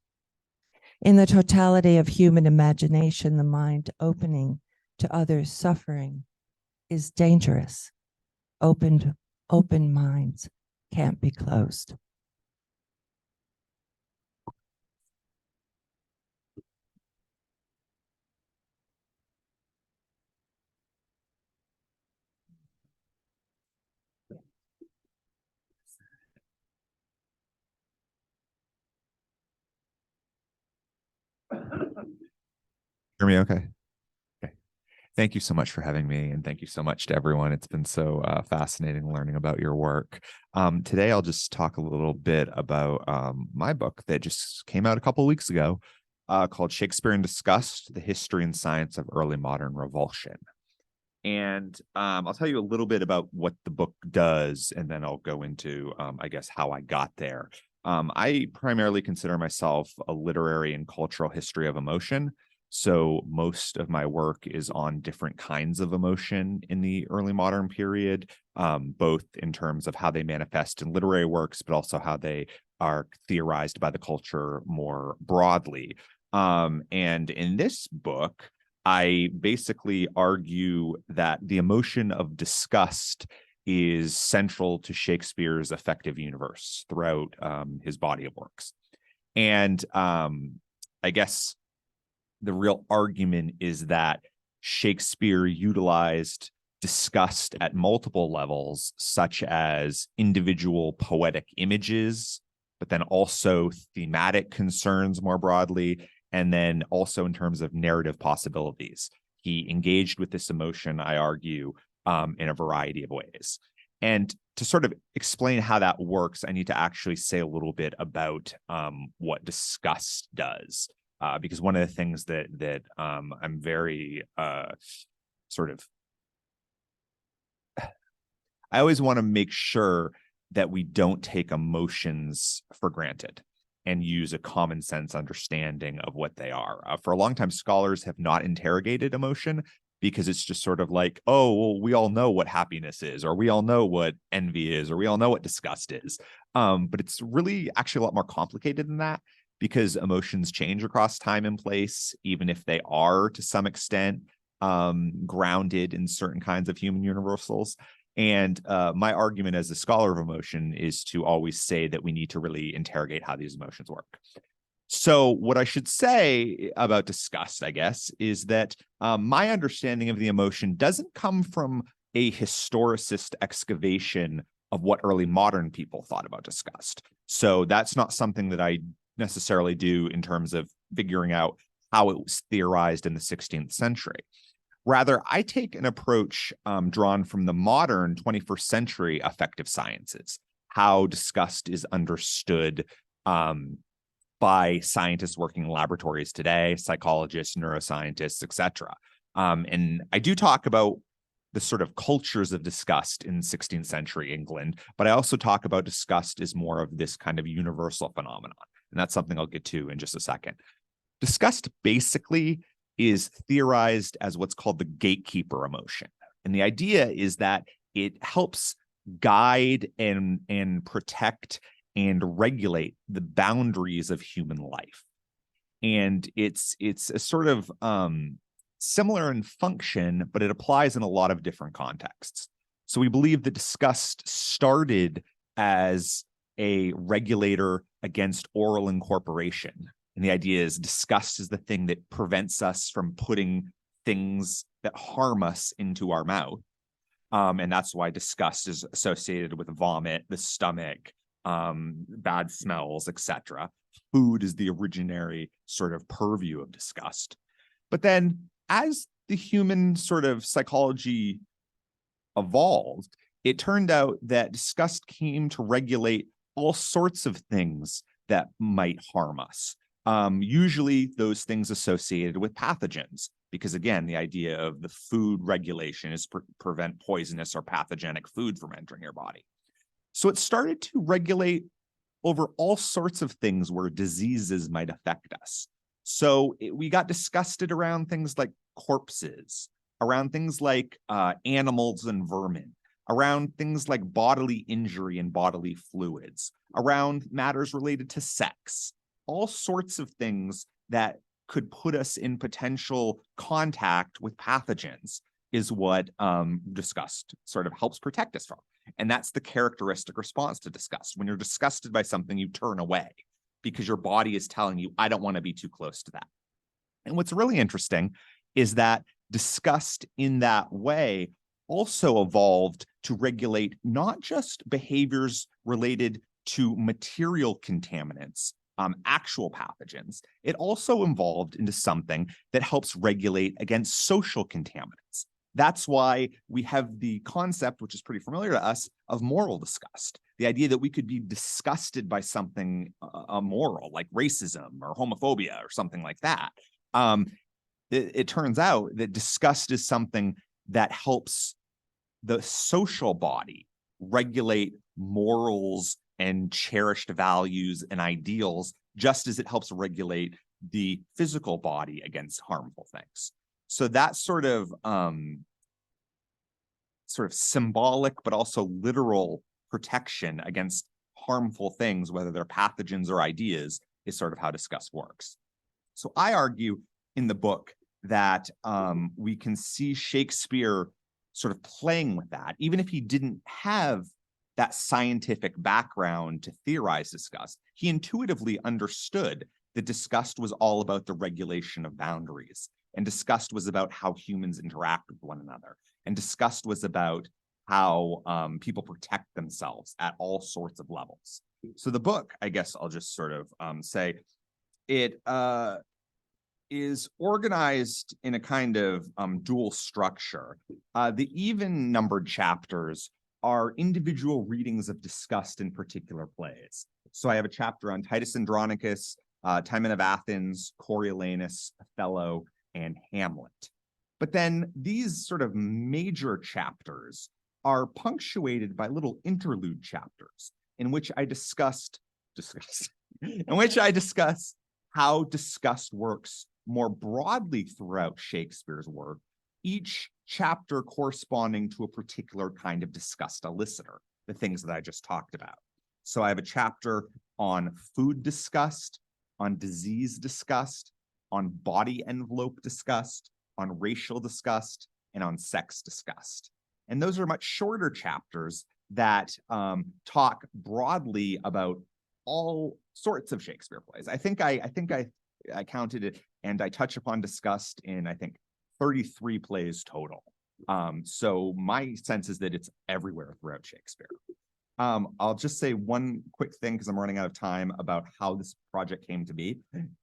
In the totality of human imagination, the mind opening to others' suffering is dangerous. Open minds can't be closed. Hear me okay? Okay. Thank you so much for having me, and thank you so much to everyone. It's been so fascinating learning about your work. Today, I'll just talk a little bit about my book that just came out a couple of weeks ago called Shakespeare and Disgust, The History and Science of Early Modern Revulsion. And I'll tell you a little bit about what the book does, and then I'll go into, I guess, how I got there. I primarily consider myself a literary and cultural history of emotion. So most of my work is on different kinds of emotion in the early modern period, both in terms of how they manifest in literary works, but also how they are theorized by the culture more broadly. And in this book, I basically argue that the emotion of disgust is central to Shakespeare's effective universe throughout his body of works. And I guess the real argument is that Shakespeare utilized disgust at multiple levels, such as individual poetic images, but then also thematic concerns more broadly, and then also in terms of narrative possibilities. He engaged with this emotion, I argue, in a variety of ways. And to sort of explain how that works, I need to actually say a little bit about what disgust does. Because one of the things that I'm very sort of, I always want to make sure that we don't take emotions for granted and use a common sense understanding of what they are. For a long time, scholars have not interrogated emotion because it's just sort of like, oh, well, we all know what happiness is, or we all know what envy is, or we all know what disgust is. But it's really actually a lot more complicated than that, because emotions change across time and place, even if they are to some extent grounded in certain kinds of human universals. And my argument as a scholar of emotion is to always say that we need to really interrogate how these emotions work. So what I should say about disgust, I guess, is that my understanding of the emotion doesn't come from a historicist excavation of what early modern people thought about disgust. So that's not something that I necessarily do in terms of figuring out how it was theorized in the 16th century. Rather, I take an approach drawn from the modern 21st century affective sciences, how disgust is understood by scientists working in laboratories today, psychologists, neuroscientists, etc. And I do talk about the sort of cultures of disgust in 16th century England, but I also talk about disgust as more of this kind of universal phenomenon. And that's something I'll get to in just a second. Disgust basically is theorized as what's called the gatekeeper emotion. And the idea is that it helps guide and protect and regulate the boundaries of human life. And it's a sort of similar in function, but it applies in a lot of different contexts. So we believe that disgust started as a regulator against oral incorporation. And the idea is disgust is the thing that prevents us from putting things that harm us into our mouth. And that's why disgust is associated with vomit, the stomach, bad smells, etc. Food is the originary sort of purview of disgust. But then as the human sort of psychology evolved, it turned out that disgust came to regulate all sorts of things that might harm us. Usually those things associated with pathogens, because again, the idea of the food regulation is prevent poisonous or pathogenic food from entering your body. So it started to regulate over all sorts of things where diseases might affect us. So we got disgusted around things like corpses, around things like animals and vermin, around things like bodily injury and bodily fluids, around matters related to sex, all sorts of things that could put us in potential contact with pathogens is what disgust sort of helps protect us from. And that's the characteristic response to disgust. When you're disgusted by something, you turn away because your body is telling you, I don't want to be too close to that. And what's really interesting is that disgust in that way also evolved to regulate not just behaviors related to material contaminants, actual pathogens. It also evolved into something that helps regulate against social contaminants. That's why we have the concept, which is pretty familiar to us, of moral disgust. The idea that we could be disgusted by something immoral, like racism or homophobia or something like that. It turns out that disgust is something that helps the social body regulate morals and cherished values and ideals, just as it helps regulate the physical body against harmful things. So that sort of symbolic, but also literal protection against harmful things, whether they're pathogens or ideas, is sort of how disgust works. So I argue in the book that we can see Shakespeare sort of playing with that, even if he didn't have that scientific background to theorize disgust. He intuitively understood that disgust was all about the regulation of boundaries, and disgust was about how humans interact with one another, and disgust was about how people protect themselves at all sorts of levels. So the book, I guess I'll just sort of say, it is organized in a kind of dual structure. The even-numbered chapters are individual readings of disgust in particular plays. So I have a chapter on Titus Andronicus, Timon of Athens, Coriolanus, Othello, and Hamlet. But then these sort of major chapters are punctuated by little interlude chapters in which I discuss how disgust works more broadly throughout Shakespeare's work, each chapter corresponding to a particular kind of disgust elicitor, the things that I just talked about. So I have a chapter on food disgust, on disease disgust, on body envelope disgust, on racial disgust, and on sex disgust. And those are much shorter chapters that talk broadly about all sorts of Shakespeare plays. I think I counted it, and I touch upon disgust in, I think, 33 plays total. So my sense is that it's everywhere throughout Shakespeare. I'll just say one quick thing, because I'm running out of time, about how this project came to be.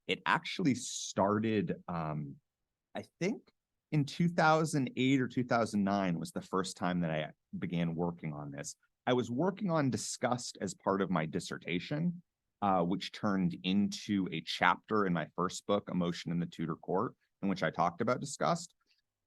It actually started, I think, in 2008 or 2009 was the first time that I began working on this. I was working on disgust as part of my dissertation, which turned into a chapter in my first book, Emotion in the Tudor Court, in which I talked about disgust.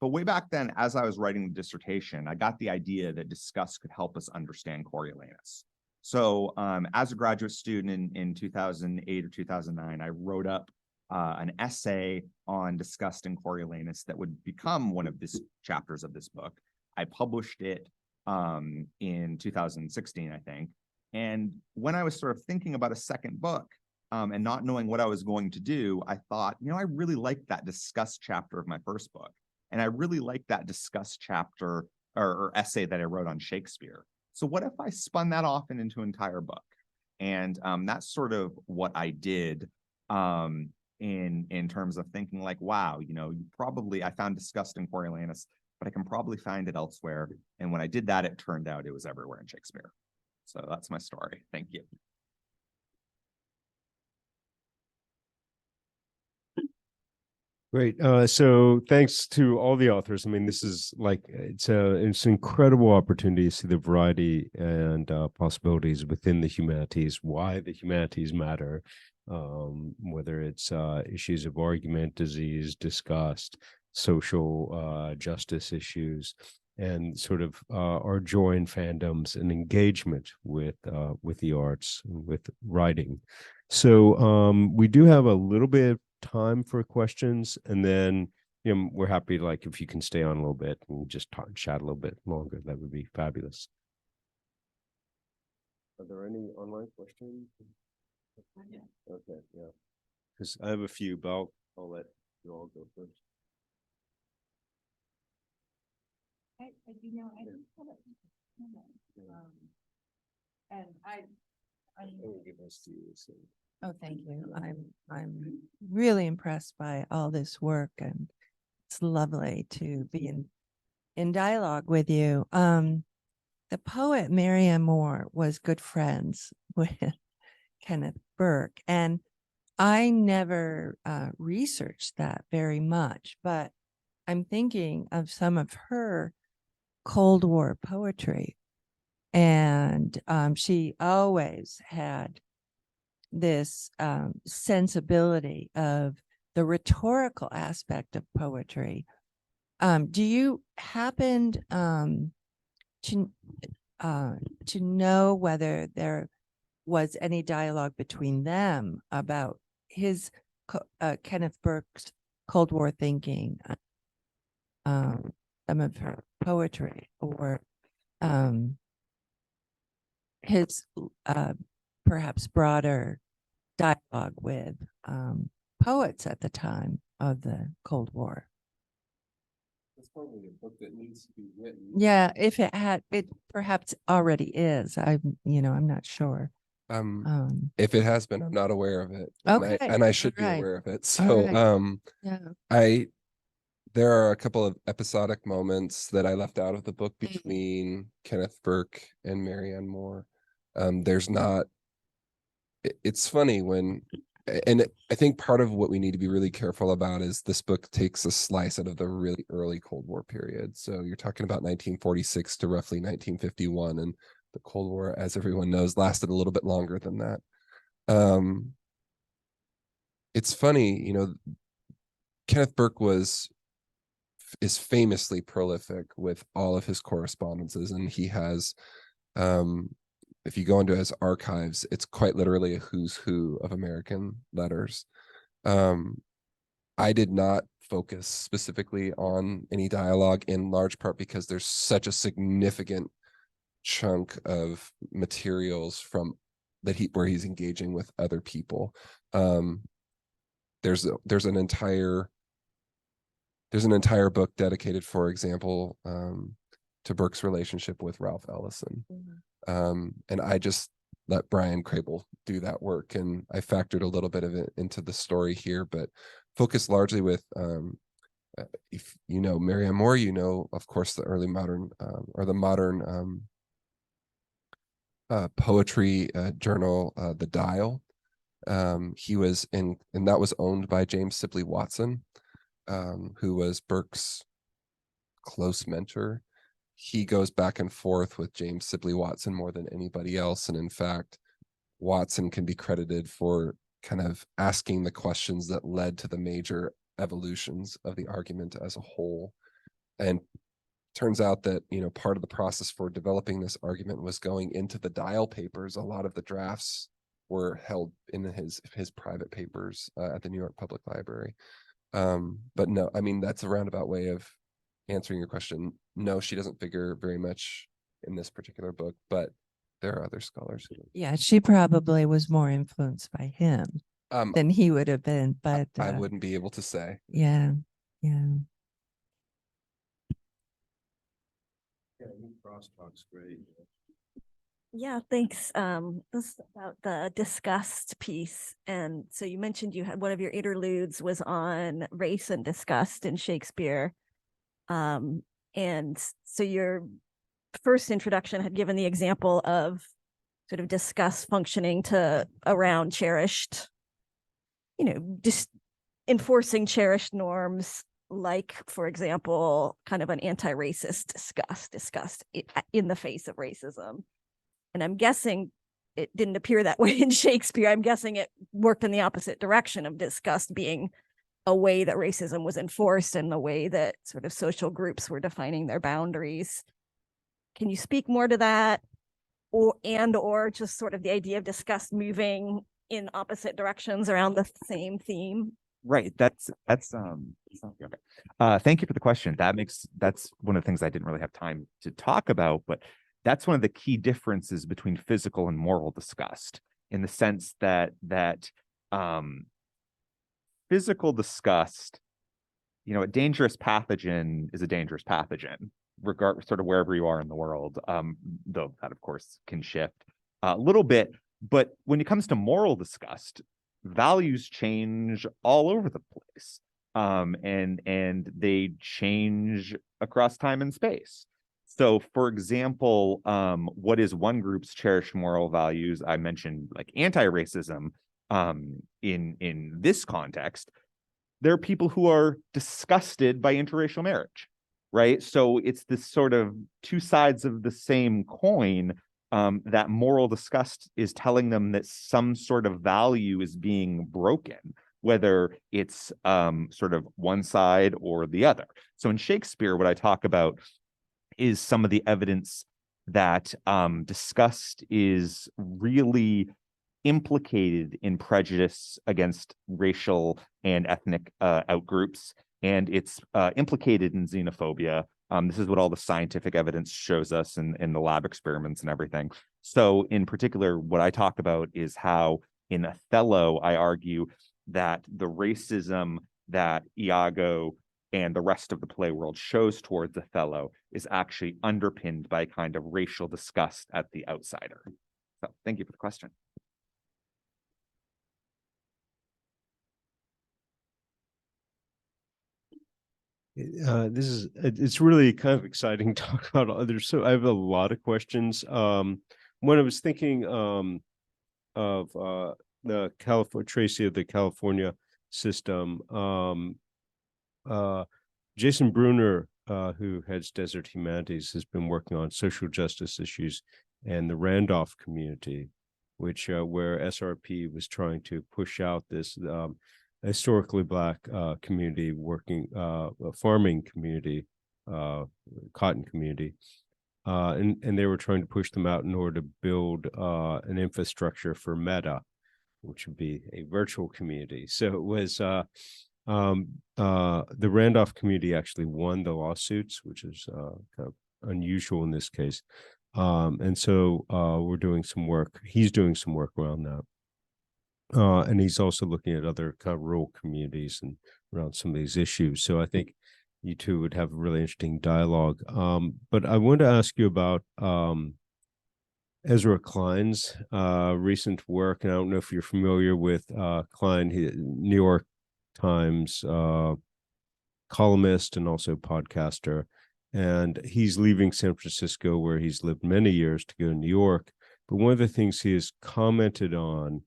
But way back then, as I was writing the dissertation, I got the idea that disgust could help us understand Coriolanus. So as a graduate student in 2008 or 2009, I wrote up an essay on disgust in Coriolanus that would become one of these chapters of this book. I published it in 2016, I think. And when I was sort of thinking about a second book and not knowing what I was going to do, I thought, I really liked that disgust chapter of my first book. And I really liked that disgust chapter or essay that I wrote on Shakespeare. So what if I spun that off into an entire book? And that's sort of what I did in terms of thinking like, wow, I found disgust in Coriolanus, but I can probably find it elsewhere. And when I did that, it turned out it was everywhere in Shakespeare. So that's my story. Thank you. Great. So thanks to all the authors. I mean, this is like, it's an incredible opportunity to see the variety and possibilities within the humanities, why the humanities matter, whether it's issues of argument, disease, disgust, social justice issues, and sort of our joy in fandoms and engagement with the arts, with writing. So we do have a little bit of time for questions, and then we're happy, like, if you can stay on a little bit and just chat a little bit longer, that would be fabulous. Are there any online questions? Okay, yeah. Because I have a few, but I'll let you all go first. I didn't have and I will give this to you. So. Oh, thank you. I'm really impressed by all this work, and it's lovely to be in dialogue with you. The poet Marianne Moore was good friends with Kenneth Burke, and I never researched that very much, but I'm thinking of some of her Cold War poetry, and she always had this sensibility of the rhetorical aspect of poetry. Do you happen to know whether there was any dialogue between them about his Kenneth Burke's Cold War thinking, some of her poetry, or his perhaps broader dialogue with poets at the time of the Cold War? It's probably a book that needs to be written. Yeah, if it perhaps already is. I'm not sure. If it has been, I'm not aware of it. Okay, and I should be all right. aware of it. So Yeah. there are a couple of episodic moments that I left out of the book between Kenneth Burke and Marianne Moore. There's not, it's funny I think part of what we need to be really careful about is this book takes a slice out of the really early Cold War period. So you're talking about 1946 to roughly 1951, and the Cold War, as everyone knows, lasted a little bit longer than that. It's funny, Kenneth Burke is famously prolific with all of his correspondences, and he has, if you go into his archives, it's quite literally a who's who of American letters. I did not focus specifically on any dialogue, in large part because there's such a significant chunk of materials from where he's engaging with other people. There's an entire book dedicated, for example, to Burke's relationship with Ralph Ellison. And I just let Brian Crable do that work, and I factored a little bit of it into the story here, but focused largely with, if you know Marianne Moore, of course, the early modern or the modern poetry journal, The Dial. He was in, and that was owned by James Sibley Watson, who was Burke's close mentor. He goes back and forth with James Sibley Watson more than anybody else. And in fact, Watson can be credited for kind of asking the questions that led to the major evolutions of the argument as a whole. And turns out that, part of the process for developing this argument was going into the Dial papers. A lot of the drafts were held in his private papers at the New York Public Library. But no, I mean, that's a roundabout way of answering your question. No, she doesn't figure very much in this particular book, but there are other scholars who. Yeah, she probably was more influenced by him than he would have been, but I wouldn't be able to say. Yeah. Crosstalk's great. Yeah, thanks. This is about the disgust piece. And so you mentioned you had one of your interludes was on race and disgust in Shakespeare. And so your first introduction had given the example of sort of disgust functioning to around cherished, just enforcing cherished norms, like, for example, kind of an anti-racist disgust in the face of racism. And I'm guessing it didn't appear that way in Shakespeare. I'm guessing it worked in the opposite direction of disgust being a way that racism was enforced and the way that sort of social groups were defining their boundaries. Can you speak more to that? Or just sort of the idea of disgust moving in opposite directions around the same theme? Right. That's okay. Thank you for the question. That's one of the things I didn't really have time to talk about, but that's one of the key differences between physical and moral disgust, in the sense that physical disgust, a dangerous pathogen is a dangerous pathogen, regardless, sort of wherever you are in the world. Though that of course can shift a little bit. But when it comes to moral disgust, values change all over the place. And they change across time and space. So, for example, what is one group's cherished moral values? I mentioned like anti-racism. In this context, there are people who are disgusted by interracial marriage, right? So it's this sort of two sides of the same coin. That moral disgust is telling them that some sort of value is being broken, whether it's sort of one side or the other. So in Shakespeare, what I talk about is some of the evidence that disgust is really implicated in prejudice against racial and ethnic outgroups, and it's implicated in xenophobia. This is what all the scientific evidence shows us in the lab experiments and everything. So in particular, what I talk about is how in Othello, I argue that the racism that Iago and the rest of the play world shows towards Othello is actually underpinned by a kind of racial disgust at the outsider. So thank you for the question. It's really kind of exciting to talk about others. So I have a lot of questions. When I was thinking of the Tracy of the California system, Jason Bruner, who heads Desert Humanities, has been working on social justice issues and the Randolph community, which where SRP was trying to push out this historically Black community, working farming community, cotton community, and they were trying to push them out in order to build an infrastructure for Meta, which would be a virtual community. So it was the Randolph community actually won the lawsuits, which is kind of unusual in this case. And so we're doing some work. He's doing some work around that. And he's also looking at other kind of rural communities and around some of these issues. So I think you two would have a really interesting dialogue. But I wanted to ask you about Ezra Klein's recent work. And I don't know if you're familiar with Klein, New York Times columnist and also podcaster. And he's leaving San Francisco, where he's lived many years, to go to New York. But one of the things he has commented on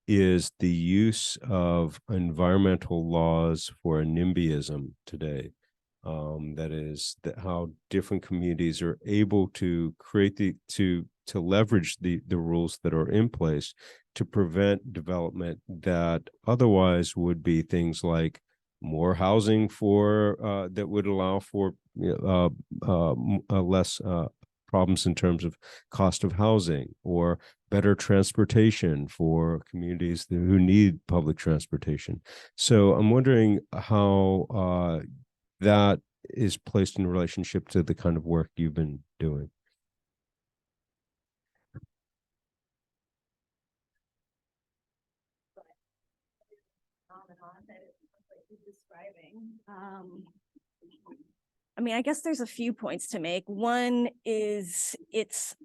is the use of environmental laws for NIMBYism today. That is how different communities are able to create to leverage the rules that are in place to prevent development that otherwise would be things like more housing for that would allow for less problems in terms of cost of housing, or better transportation for communities who need public transportation. So I'm wondering how that is placed in relationship to the kind of work you've been doing. I mean, I guess there's a few points to make. One is it's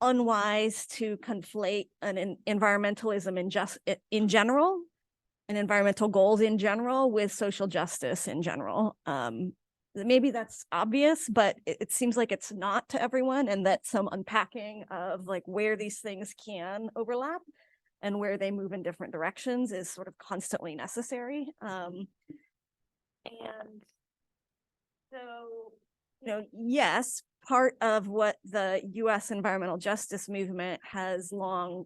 unwise to conflate an environmentalism in general and environmental goals in general with social justice in general. Maybe that's obvious, but it seems like it's not to everyone, and that some unpacking of like where these things can overlap and where they move in different directions is sort of constantly necessary. And so, yes, part of what the US environmental justice movement has long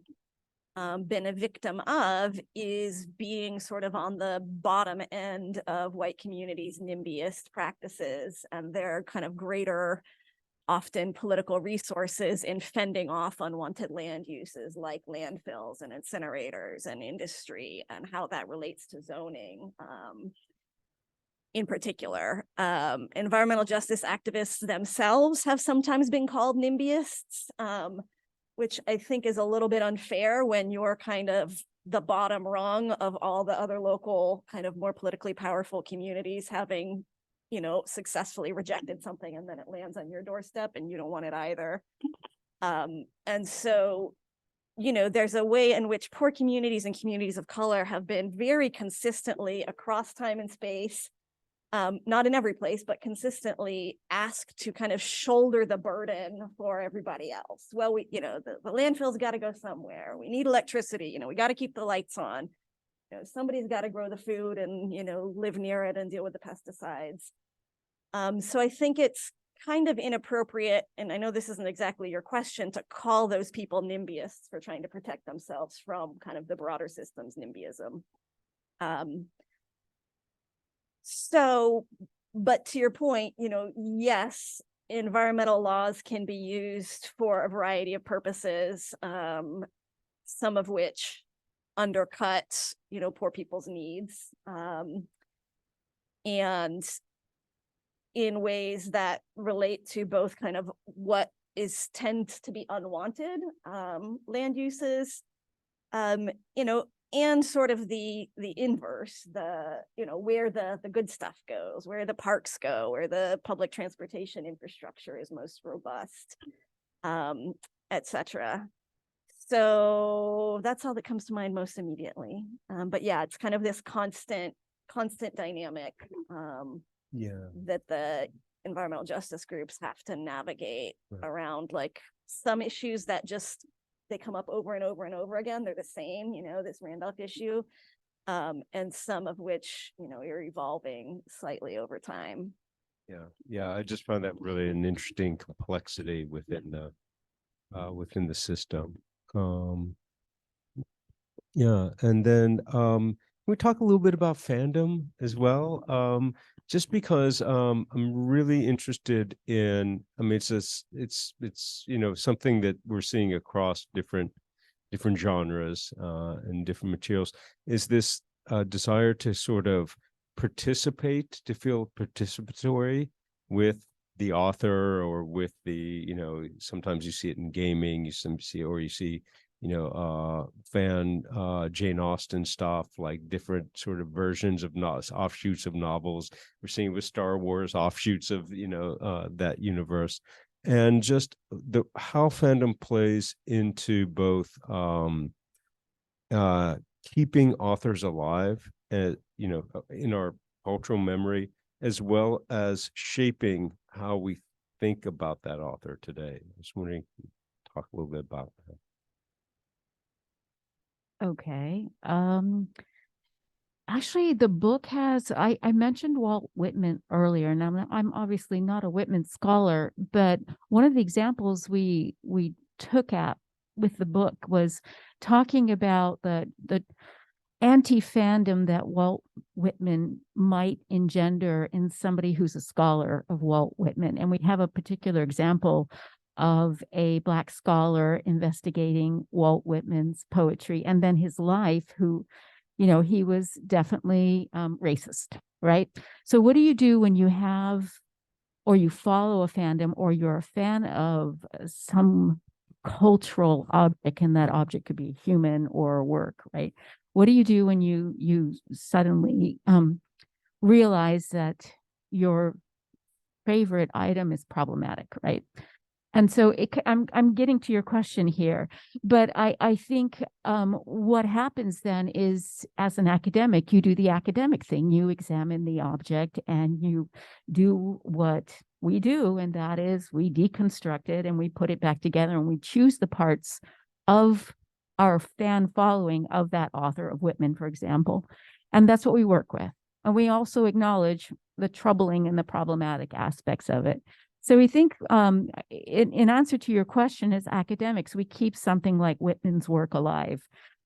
been a victim of is being sort of on the bottom end of white communities' NIMBYist practices and their kind of greater, often political resources in fending off unwanted land uses like landfills and incinerators and industry, and how that relates to zoning. In particular, environmental justice activists themselves have sometimes been called NIMBYists, which I think is a little bit unfair when you're kind of the bottom rung of all the other local kind of more politically powerful communities having, you know, successfully rejected something and then it lands on your doorstep and you don't want it either. And so, you know, there's a way in which poor communities and communities of color have been very consistently across time and space, not in every place, but consistently asked to kind of shoulder the burden for everybody else. Well, we, you know, the landfill's got to go somewhere. We need electricity. You know, we got to keep the lights on. You know, somebody's got to grow the food and, you know, live near it and deal with the pesticides. So I think it's kind of inappropriate, and I know this isn't exactly your question, to call those people NIMBYists for trying to protect themselves from kind of the broader system's NIMBYism. So, but to your point, you know, yes, environmental laws can be used for a variety of purposes, some of which undercut, you know, poor people's needs, and in ways that relate to both kind of what tends to be unwanted land uses, you know, and sort of the inverse, you know, where the good stuff goes, where the parks go, where the public transportation infrastructure is most robust, et cetera. So that's all that comes to mind most immediately. But yeah, it's kind of this constant dynamic that the environmental justice groups have to navigate around, like some issues that just, they come up over and over and over again. They're the same, you know, this Randolph issue, and some of which, you know, are evolving slightly over time. Yeah. I just found that really an interesting complexity within the system. Yeah, and then can we talk a little bit about fandom as well? Just because I'm really interested in, I mean, it's you know, something that we're seeing across different genres and different materials, is this desire to sort of participate, to feel participatory with the author or with the, you know, sometimes you see it in gaming, you see, you know, Jane Austen stuff, like different sort of versions of offshoots of novels. We're seeing with Star Wars offshoots of, you know, that universe, and just how fandom plays into both keeping authors alive, you know, in our cultural memory, as well as shaping how we think about that author today. I was wondering, talk a little bit about that. Okay. Actually, the book has, I mentioned Walt Whitman earlier, and I'm obviously not a Whitman scholar, but one of the examples we took at with the book was talking about the anti-fandom that Walt Whitman might engender in somebody who's a scholar of Walt Whitman. And we have a particular example of a Black scholar investigating Walt Whitman's poetry and then his life, who, you know, he was definitely racist, right? So what do you do when you have, or you follow a fandom, or you're a fan of some cultural object, and that object could be a human or a work, right? What do you do when you suddenly realize that your favorite item is problematic, right? And so I'm getting to your question here, but I think what happens then is, as an academic, you do the academic thing. You examine the object and you do what we do, and that is we deconstruct it and we put it back together and we choose the parts of our fan following of that author, of Whitman, for example. And that's what we work with. And we also acknowledge the troubling and the problematic aspects of it. So we think, in answer to your question, as academics, we keep something like Whitman's work alive.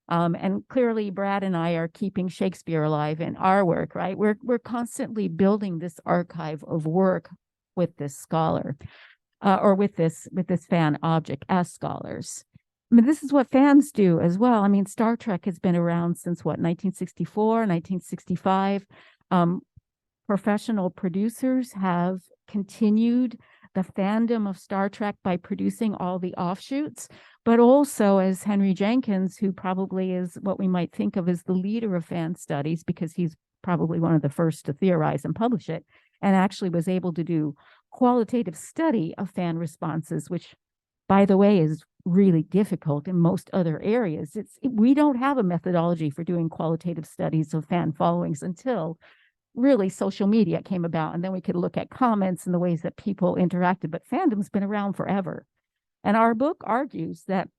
And clearly Brad and I are keeping Shakespeare alive in our work, right? We're constantly building this archive of work with this scholar, or with this fan object as scholars. I mean, this is what fans do as well. I mean, Star Trek has been around since what, 1964, 1965. Professional producers have continued the fandom of Star Trek by producing all the offshoots, but also as Henry Jenkins, who probably is what we might think of as the leader of fan studies, because he's probably one of the first to theorize and publish it, and actually was able to do qualitative study of fan responses, which, by the way, is really difficult in most other areas. We don't have a methodology for doing qualitative studies of fan followings until really social media came about, and then we could look at comments and the ways that people interacted, but fandom's been around forever. And our book argues that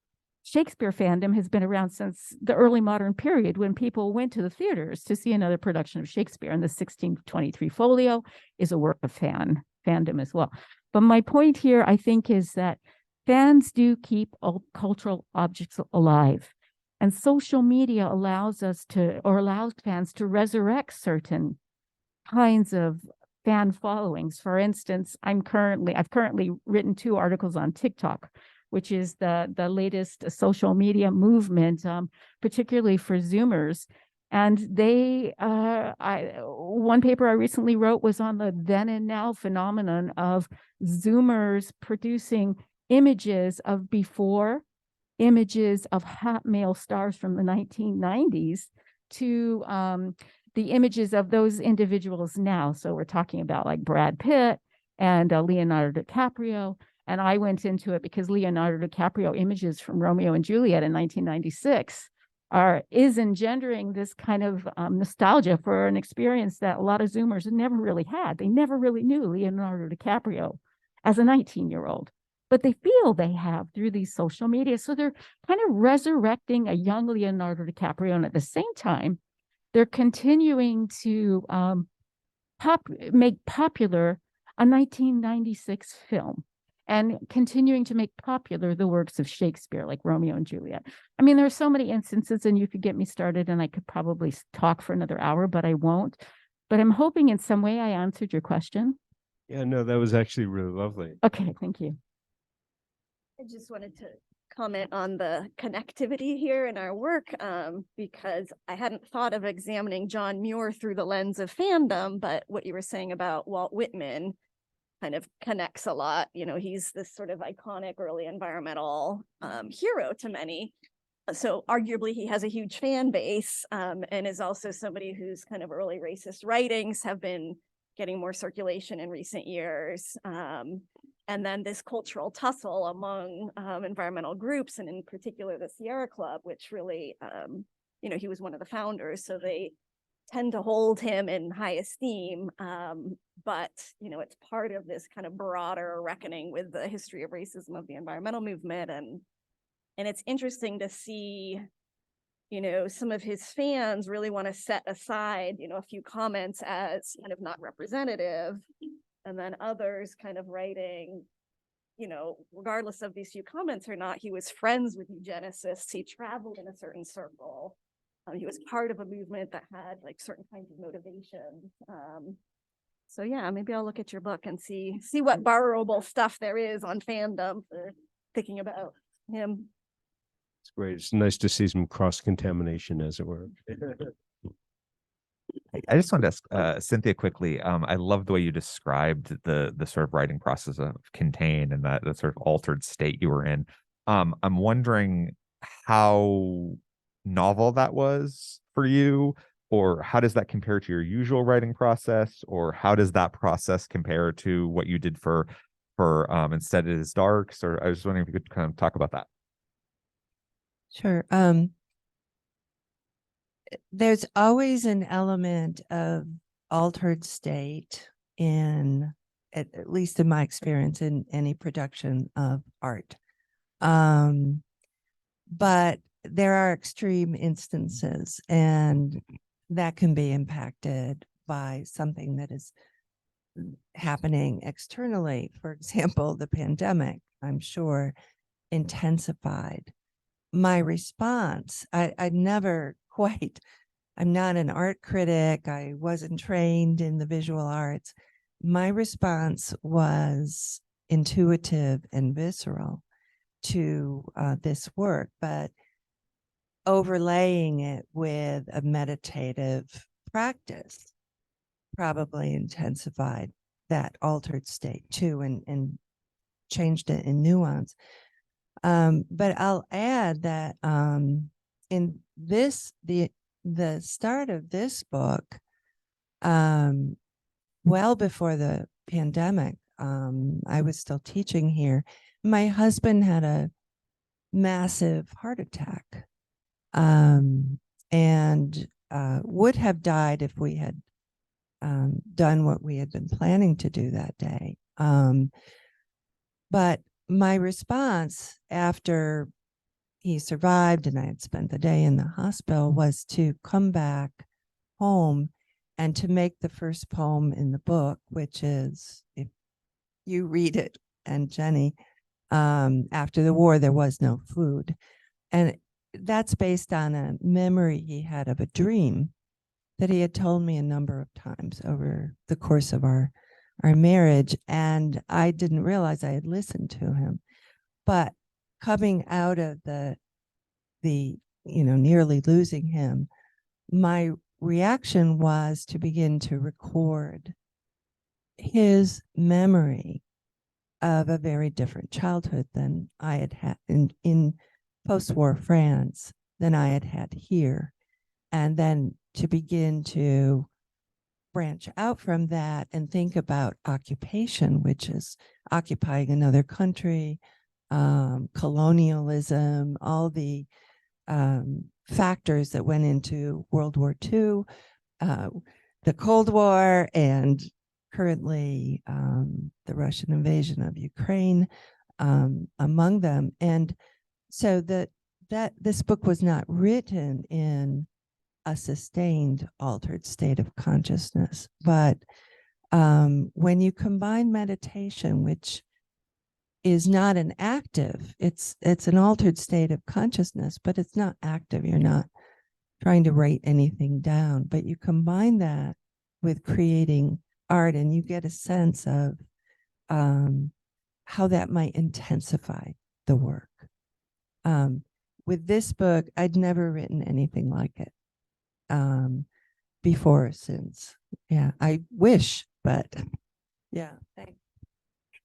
Shakespeare fandom has been around since the early modern period, when people went to the theaters to see another production of Shakespeare, and the 1623 folio is a work of fandom as well. But my point here, I think, is that fans do keep all cultural objects alive, and social media allows fans to resurrect certain kinds of fan followings. For instance, I've currently written 2 articles on TikTok, which is the latest social media movement, particularly for Zoomers. And one paper I recently wrote was on the then and now phenomenon of Zoomers producing images of hot male stars from the 1990s to the images of those individuals now. So we're talking about like Brad Pitt and Leonardo DiCaprio. And I went into it because Leonardo DiCaprio images from Romeo and Juliet in 1996 is engendering this kind of nostalgia for an experience that a lot of Zoomers had never really had. They never really knew Leonardo DiCaprio as a 19-year-old, but they feel they have through these social media. So they're kind of resurrecting a young Leonardo DiCaprio, and at the same time, they're continuing to make popular a 1996 film, and continuing to make popular the works of Shakespeare, like Romeo and Juliet. I mean, there are so many instances, and you could get me started, and I could probably talk for another hour, but I won't. But I'm hoping in some way I answered your question. Yeah, no, that was actually really lovely. Okay, thank you. I just wanted to comment on the connectivity here in our work, because I hadn't thought of examining John Muir through the lens of fandom, but what you were saying about Walt Whitman kind of connects a lot. You know, he's this sort of iconic early environmental hero to many. So arguably he has a huge fan base, and is also somebody whose kind of early racist writings have been getting more circulation in recent years. And then this cultural tussle among environmental groups, and in particular the Sierra Club, which really, you know, he was one of the founders, so they tend to hold him in high esteem. But, you know, it's part of this kind of broader reckoning with the history of racism of the environmental movement. And it's interesting to see, you know, some of his fans really want to set aside, you know, a few comments as kind of not representative, and then others kind of writing, you know, regardless of these few comments or not, he was friends with eugenicists, he traveled in a certain circle, he was part of a movement that had like certain kinds of motivations. So yeah, maybe I'll look at your book and see what borrowable stuff there is on fandom for thinking about him. It's great. It's nice to see some cross-contamination, as it were. I just wanted to ask Cynthia quickly. I love the way you described the sort of writing process of Contain, and that sort of altered state you were in. I'm wondering how novel that was for you, or how does that compare to your usual writing process, or how does that process compare to what you did for Instead It Is Darks? Or I was just wondering if you could kind of talk about that. Sure. There's always an element of altered state in, at least in my experience, in any production of art. But there are extreme instances, and that can be impacted by something that is happening externally. For example, the pandemic, I'm sure, intensified my response, I never quite, I'm not an art critic. I wasn't trained in the visual arts. My response was intuitive and visceral to this work, but overlaying it with a meditative practice probably intensified that altered state too, and changed it in nuance. But I'll add that in this, the start of this book, well before the pandemic, I was still teaching here. My husband had a massive heart attack, and would have died if we had done what we had been planning to do that day. But my response after he survived and I had spent the day in the hospital was to come back home and to make the first poem in the book, which is, if you read it, and Jenny, after the war, there was no food. And that's based on a memory he had of a dream that he had told me a number of times over the course of our marriage. And I didn't realize I had listened to him. But coming out of the nearly losing him, my reaction was to begin to record his memory of a very different childhood than I had had in post-war France than I had had here. And then to begin to branch out from that and think about occupation, which is occupying another country, colonialism, all the factors that went into World War II, the Cold War, and currently the Russian invasion of Ukraine, among them. And so that this book was not written in a sustained altered state of consciousness, but when you combine meditation, which is not an active, it's an altered state of consciousnness, but it's not active. You're not trying to write anything down, but you combine that with creating art and you get a sense of how that might intensify the work. With this book, I'd never written anything like it before or since. Yeah, I wish, but yeah, thanks.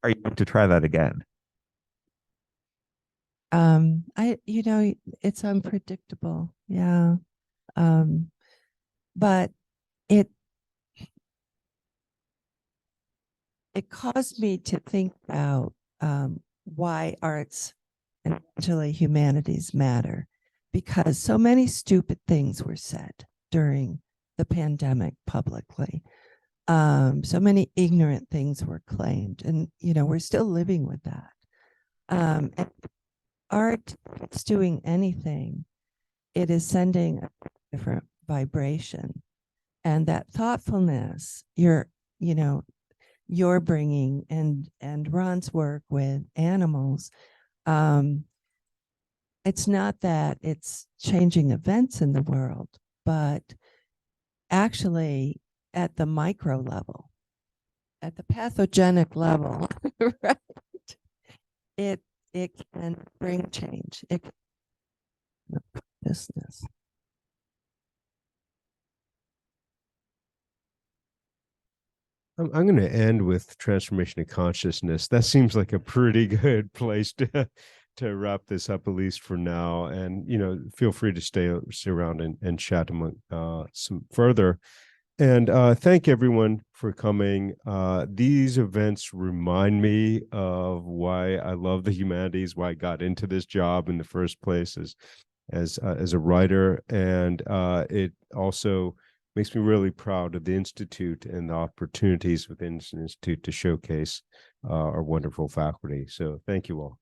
Are you going to try that again? It's unpredictable. Yeah. But it caused me to think about why arts and especially humanities matter, because so many stupid things were said during the pandemic publicly. So many ignorant things were claimed, and we're still living with that. And art, if it's doing anything, it is sending a different vibration, and that thoughtfulness you're bringing, and Ron's work with animals. It's not that it's changing events in the world, but actually at the micro level, at the pathogenic level, right? It can bring change. It business. I'm going to end with transformation of consciousness. That seems like a pretty good place to wrap this up, at least for now. And feel free to stay around and chat among some further. And thank everyone for coming. These events remind me of why I love the humanities, why I got into this job in the first place as a writer, and it also makes me really proud of the Institute and the opportunities within the Institute to showcase our wonderful faculty. So thank you all.